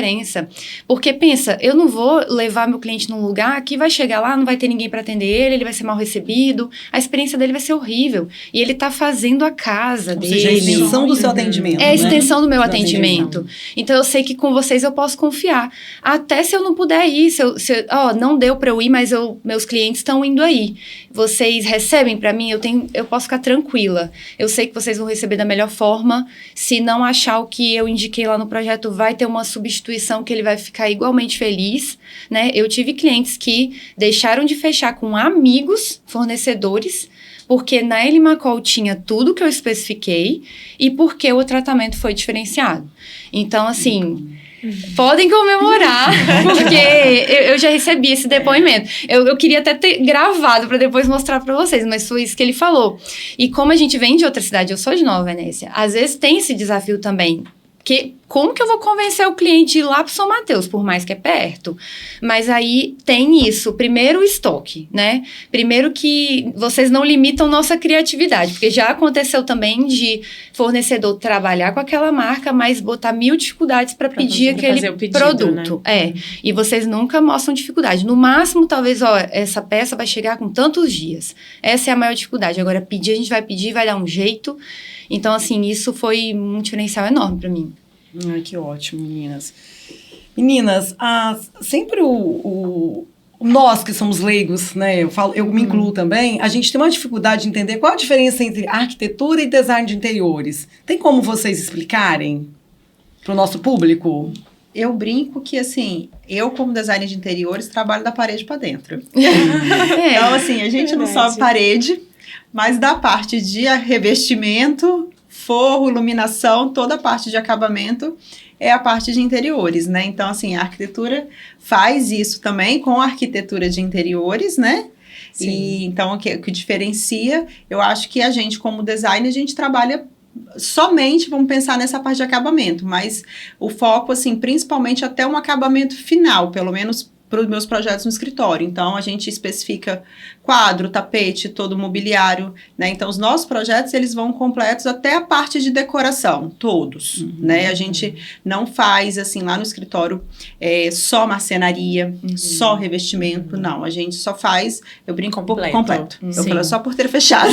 Porque, pensa, eu não vou levar meu cliente num lugar que vai chegar lá, não vai ter ninguém para atender ele vai ser mal recebido, a experiência dele vai ser horrível. E ele tá fazendo a casa dele. Ou seja, a extensão do seu atendimento. É a extensão do meu atendimento. Então, eu sei que com vocês eu posso confiar. Até se eu não puder ir, não deu para eu ir, mas meus clientes estão indo aí. Vocês recebem para mim, eu posso ficar tranquila. Eu sei que vocês vão receber da melhor forma. Se não achar o que eu indiquei lá no projeto, vai ter uma substituição que ele vai ficar igualmente feliz, né? Eu tive clientes que deixaram de fechar com amigos, fornecedores, porque na Elimacol tinha tudo que eu especifiquei e porque o tratamento foi diferenciado. Então, assim, podem comemorar, porque eu já recebi esse depoimento. Eu queria até ter gravado para depois mostrar para vocês, mas foi isso que ele falou. E como a gente vem de outra cidade, eu sou de Nova Venécia, às vezes tem esse desafio também. Como que eu vou convencer o cliente de ir lá para São Mateus, por mais que é perto? Mas aí tem isso. Primeiro, o estoque, né? Primeiro que vocês não limitam nossa criatividade, porque já aconteceu também de fornecedor trabalhar com aquela marca, mas botar 1000 dificuldades para pedir aquele produto. Né? E vocês nunca mostram dificuldade. No máximo, talvez, essa peça vai chegar com tantos dias. Essa é a maior dificuldade. Agora, pedir, a gente vai pedir, vai dar um jeito. Então, assim, isso foi um diferencial enorme para mim. Que ótimo, meninas. Meninas, sempre nós que somos leigos, né? Eu me incluo também, a gente tem uma dificuldade de entender qual a diferença entre arquitetura e design de interiores. Tem como vocês explicarem para o nosso público? Eu brinco que, assim, eu como designer de interiores trabalho da parede para dentro. Então, assim, a gente não sobe parede, mas da parte de revestimento, forro, iluminação, toda a parte de acabamento é a parte de interiores, né? Então, assim, a arquitetura faz isso também com a arquitetura de interiores, né? Sim. E, então, o que diferencia, eu acho que a gente, como designer, a gente trabalha somente, vamos pensar nessa parte de acabamento, mas o foco, assim, principalmente até um acabamento final, pelo menos para os meus projetos no escritório. Então, a gente especifica quadro, tapete, todo o mobiliário, né? Então, os nossos projetos, eles vão completos até a parte de decoração, todos, né? A gente não faz, assim, lá no escritório, só marcenaria, só revestimento, não. A gente só faz, eu brinco completo. Eu falo só por ter fechado.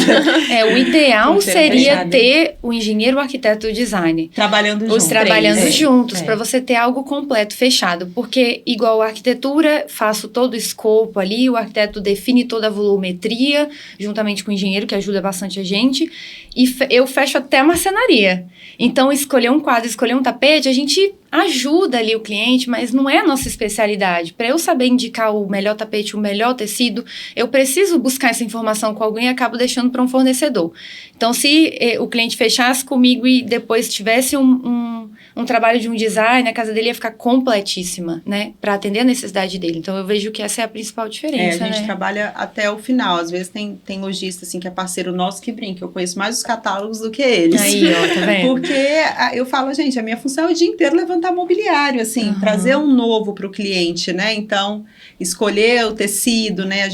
O ideal seria ter o engenheiro, o arquiteto e o designer. Trabalhando juntos. Trabalhando juntos, para você ter algo completo, fechado. Porque, igual a arquitetura, faço todo o escopo ali, o arquiteto define toda a volumetria, juntamente com o engenheiro, que ajuda bastante a gente, e eu fecho até a marcenaria. Então, escolher um quadro, escolher um tapete, a gente ajuda ali o cliente, mas não é a nossa especialidade. Para eu saber indicar o melhor tapete, o melhor tecido, eu preciso buscar essa informação com alguém e acabo deixando para um fornecedor. Então, se o cliente fechasse comigo e depois tivesse um trabalho de um design, a casa dele ia ficar completíssima, né? Para atender a necessidade dele. Então, eu vejo que essa é a principal diferença, a gente trabalha até o final. Às vezes tem lojista, assim, que é parceiro nosso que brinca. Eu conheço mais os catálogos do que eles. Aí, ó, tá vendo? Porque eu falo, gente, a minha função é o dia inteiro levantar mobiliário, assim, trazer um novo para o cliente, né? Então, escolher o tecido, né?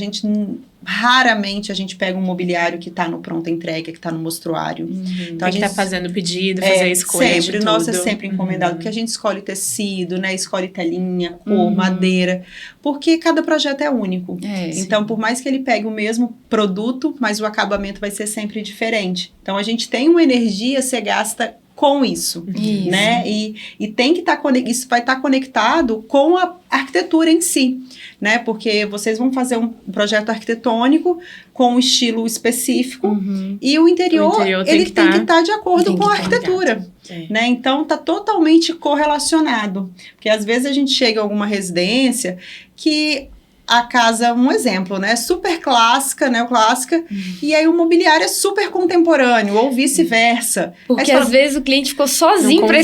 Raramente a gente pega um mobiliário que está no pronta entrega, que está no mostruário. Então, a gente está fazendo o pedido, fazer a escolha sempre, de o nosso tudo. é sempre encomendado, porque a gente escolhe tecido, né? Escolhe telinha, cor, madeira, porque cada projeto é único. Então, por mais que ele pegue o mesmo produto, mas o acabamento vai ser sempre diferente. Então, a gente tem uma energia a ser gasta com isso, né? E tem que isso vai estar conectado com a arquitetura em si, né? Porque vocês vão fazer um projeto arquitetônico com um estilo específico e o interior ele tem que estar de acordo com a arquitetura, né? Então, tá totalmente correlacionado. Porque às vezes a gente chega a alguma residência que a casa, um exemplo, né? Super clássica, neoclássica, e aí o mobiliário é super contemporâneo, ou vice-versa. Porque às vezes o cliente ficou sozinho para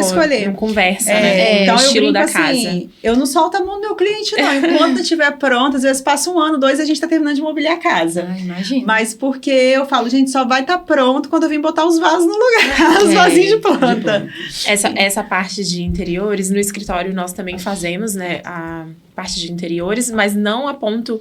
escolher. Não conversa, né? Então, o estilo da assim, casa. Eu não solto a mão do meu cliente, não. Enquanto estiver pronto, às vezes passa 1 ano, 2, a gente tá terminando de mobiliar a casa. Imagina. Mas porque eu falo, gente, só vai estar pronto quando eu vim botar os vasos no lugar, os vasinhos de planta. Essa parte de interiores, no escritório nós também fazemos, né? A parte de interiores, mas não a ponto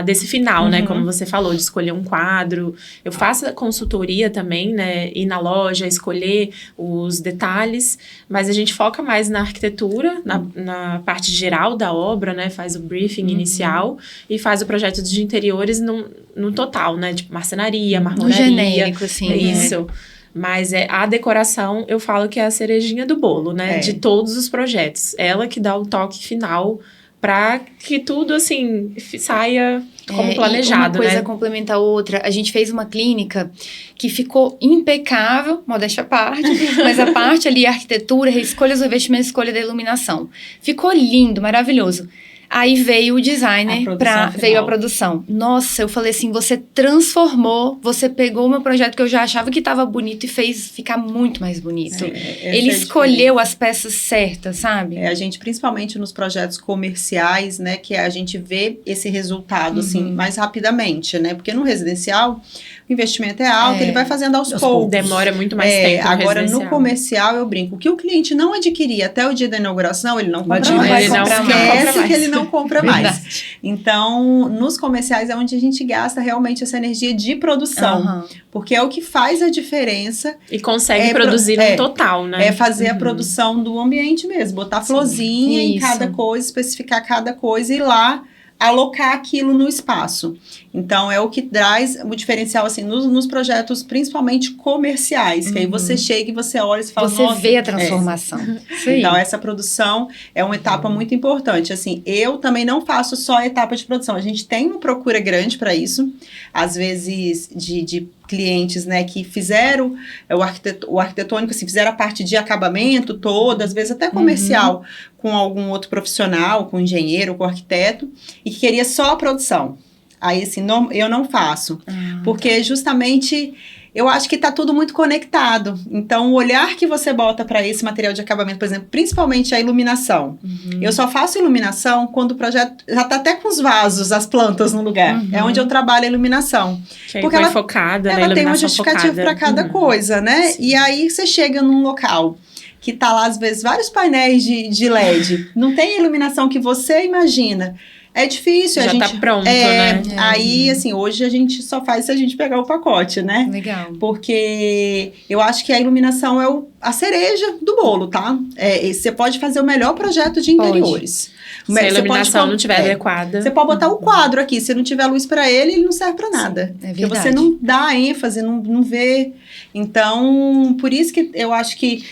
desse final, né? Como você falou, de escolher um quadro. Eu faço a consultoria também, né? Ir na loja, escolher os detalhes, mas a gente foca mais na arquitetura, na parte geral da obra, né? Faz o briefing inicial e faz o projeto de interiores no total, né? Tipo, marcenaria, marmoraria. No genérico, assim. Isso. Mas a decoração, eu falo que é a cerejinha do bolo, né? De todos os projetos. Ela que dá o toque final para que tudo, assim, saia como planejado, uma coisa né? complementa a outra. A gente fez uma clínica que ficou impecável, modéstia à parte, mas a parte ali, a arquitetura, a escolha dos revestimentos, a escolha da iluminação. Ficou lindo, maravilhoso. Aí veio o designer, veio a produção. Nossa, eu falei assim, você transformou, você pegou o meu projeto que eu já achava que estava bonito e fez ficar muito mais bonito. Ele escolheu as peças certas, sabe? A gente, principalmente nos projetos comerciais, né, que a gente vê esse resultado, assim, mais rapidamente, né? Porque no residencial, o investimento é alto, ele vai fazendo aos poucos. Demora muito mais tempo. Agora, no comercial, eu brinco, o que o cliente não adquirir até o dia da inauguração, ele não compra mais. Esquece que ele não compra mais. Então, nos comerciais é onde a gente gasta realmente essa energia de produção. Porque é o que faz a diferença. E consegue produzir no total, né? É fazer a produção do ambiente mesmo. Botar florzinha em cada coisa, especificar cada coisa e ir lá alocar aquilo no espaço. Então, é o que traz o diferencial, assim, nos projetos, principalmente comerciais, que aí você chega e você olha e fala, você vê a transformação. Então, essa produção é uma etapa muito importante. Assim, eu também não faço só a etapa de produção. A gente tem uma procura grande para isso. Às vezes, de clientes, né, que fizeram o arquitetônico, assim, fizeram a parte de acabamento toda, às vezes até comercial, com algum outro profissional, com engenheiro, com arquiteto, e que queria só a produção. Aí, assim, eu não faço. Porque, justamente, eu acho que está tudo muito conectado. Então, o olhar que você bota para esse material de acabamento, por exemplo, principalmente a iluminação. Eu só faço iluminação quando o projeto já está até com os vasos, as plantas no lugar. É onde eu trabalho a iluminação. Porque ela focada, né? Ela tem uma justificativa para cada coisa, né? E aí, você chega num local que tá lá, às vezes, vários painéis de LED. Não tem a iluminação que você imagina. É difícil. Já tá pronto, né? Aí, assim, hoje a gente só faz se a gente pegar o pacote, né? Legal. Porque eu acho que a iluminação é a cereja do bolo, tá? Você pode fazer o melhor projeto de interiores. Se a iluminação não estiver adequada. Você pode botar o quadro aqui. Se não tiver luz para ele não serve para nada. Porque você não dá ênfase, não vê. Então, por isso que eu acho que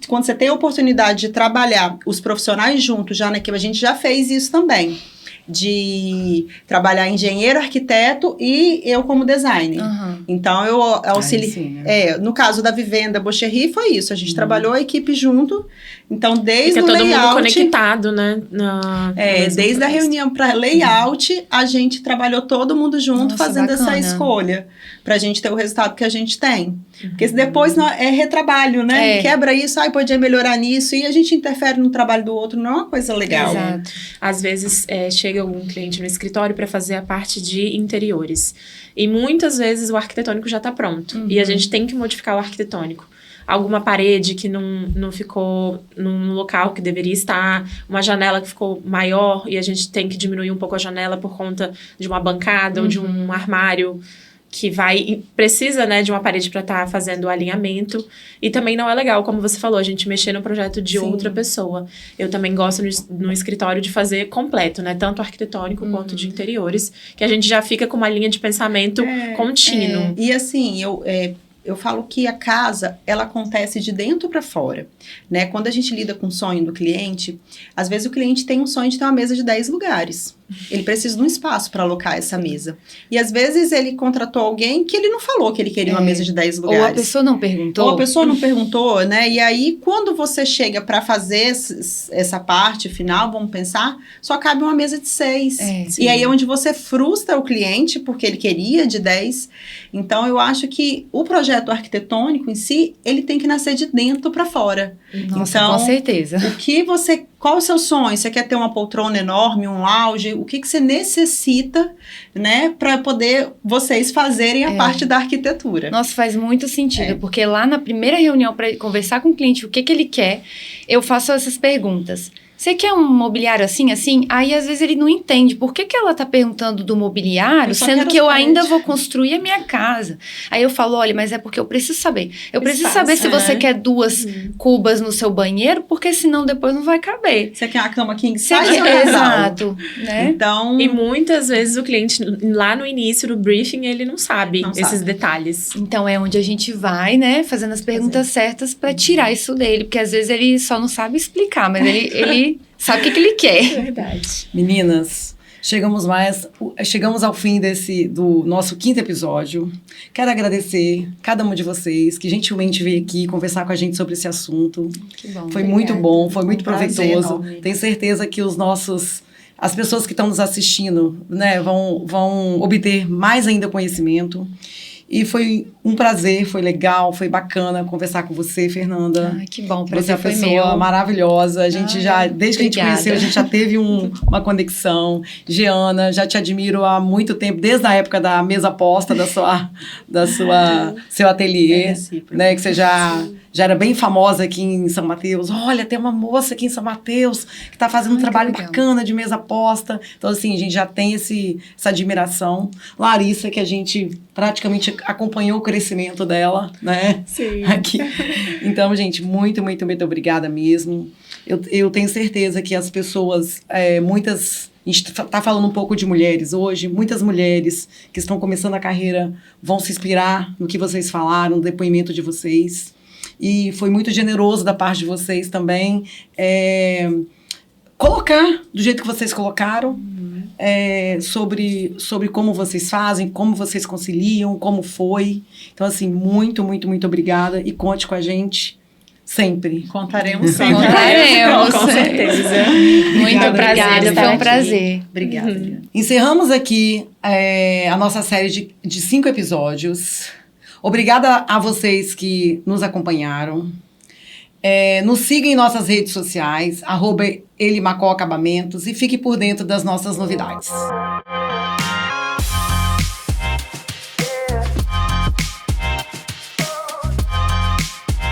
quando você tem a oportunidade de trabalhar os profissionais juntos, já na equipe, a gente já fez isso também. De trabalhar engenheiro, arquiteto e eu como designer. Então, eu auxiliei. No caso da Vivenda Bocherry, foi isso. A gente trabalhou a equipe junto. Então, desde Fica o todo layout... mundo conectado, né? Desde a reunião para layout, a gente trabalhou todo mundo junto. Nossa, fazendo bacana. essa escolha. Pra gente ter o resultado que a gente tem. Porque depois é retrabalho, né? Quebra isso, podia melhorar nisso. E a gente interfere no trabalho do outro. Não é uma coisa legal. Exato. Às vezes, chega algum cliente no escritório para fazer a parte de interiores. E muitas vezes o arquitetônico já está pronto. E a gente tem que modificar o arquitetônico. Alguma parede que não ficou no local que deveria estar, uma janela que ficou maior e a gente tem que diminuir um pouco a janela por conta de uma bancada ou de um armário que precisa, né, de uma parede para estar fazendo o alinhamento. E também não é legal, como você falou, a gente mexer no projeto de outra pessoa. Eu também gosto no escritório de fazer completo, né, tanto arquitetônico quanto de interiores, que a gente já fica com uma linha de pensamento contínuo. E assim, eu falo que a casa, ela acontece de dentro para fora, né? Quando a gente lida com o sonho do cliente, às vezes o cliente tem um sonho de ter uma mesa de 10 lugares. Ele precisa de um espaço para alocar essa mesa. E às vezes ele contratou alguém que ele não falou que ele queria uma mesa de 10 lugares. Ou a pessoa não perguntou. Ou a pessoa não perguntou, né? E aí, quando você chega para fazer essa parte final, vamos pensar, só cabe uma mesa de 6. E aí é onde você frustra o cliente, porque ele queria de 10. Então, eu acho que o projeto arquitetônico em si, ele tem que nascer de dentro para fora. Nossa, então, com certeza. Qual o seu sonho? Você quer ter uma poltrona enorme, um lounge? O que você necessita, né, para poder vocês fazerem a parte da arquitetura? Nossa, faz muito sentido, porque lá na primeira reunião, para conversar com o cliente o que ele quer, eu faço essas perguntas. Você quer um mobiliário assim, assim? Aí, às vezes, ele não entende. Por que ela tá perguntando do mobiliário, sendo que eu ainda vou construir a minha casa? Aí eu falo, olha, mas é porque eu preciso saber. Eu preciso saber se você quer 2 cubas no seu banheiro, porque senão depois não vai caber. Você quer uma cama king size ou casal? Exato. Né? Então... E muitas vezes o cliente, lá no início do briefing, ele não sabe esses detalhes. Então, é onde a gente vai, né, fazendo as perguntas certas para tirar isso dele. Porque, às vezes, ele só não sabe explicar, mas ele sabe o que ele quer. É verdade. Meninas, chegamos ao fim do nosso 5º episódio. Quero agradecer cada uma de vocês que gentilmente veio aqui conversar com a gente sobre esse assunto. Que bom, foi muito bom, foi muito proveitoso. Enorme. Tenho certeza que as pessoas que estão nos assistindo, né, vão obter mais ainda conhecimento. E foi um prazer, foi legal, foi bacana conversar com você, Fernanda. Ai, que bom, o Você prazer é uma foi pessoa meu. maravilhosa. A gente desde que a gente obrigada. conheceu, a gente já teve uma conexão. Giana, já te admiro há muito tempo, desde a época da mesa posta seu ateliê, né? Que você já era bem famosa aqui em São Mateus. Olha, tem uma moça aqui em São Mateus que está fazendo um trabalho bacana de mesa posta. Então, assim, a gente já tem essa admiração. Larissa, que a gente praticamente acompanhou o crescimento dela, né? Sim. Aqui. Então, gente, muito, muito, muito obrigada mesmo. Eu tenho certeza que as pessoas, muitas... A gente está falando um pouco de mulheres hoje. Muitas mulheres que estão começando a carreira vão se inspirar no que vocês falaram, no depoimento de vocês. E foi muito generoso da parte de vocês também colocar do jeito que vocês colocaram, sobre como vocês fazem, como vocês conciliam, como foi. Então, assim, muito, muito, muito obrigada e conte com a gente sempre. Contaremos sempre. Contaremos. Com certeza. Muito obrigada, estar foi um aqui. prazer. Obrigada. Encerramos aqui a nossa série de 5 episódios. Obrigada a vocês que nos acompanharam. Nos siga em nossas redes sociais, @elimacó Acabamentos, e fique por dentro das nossas novidades.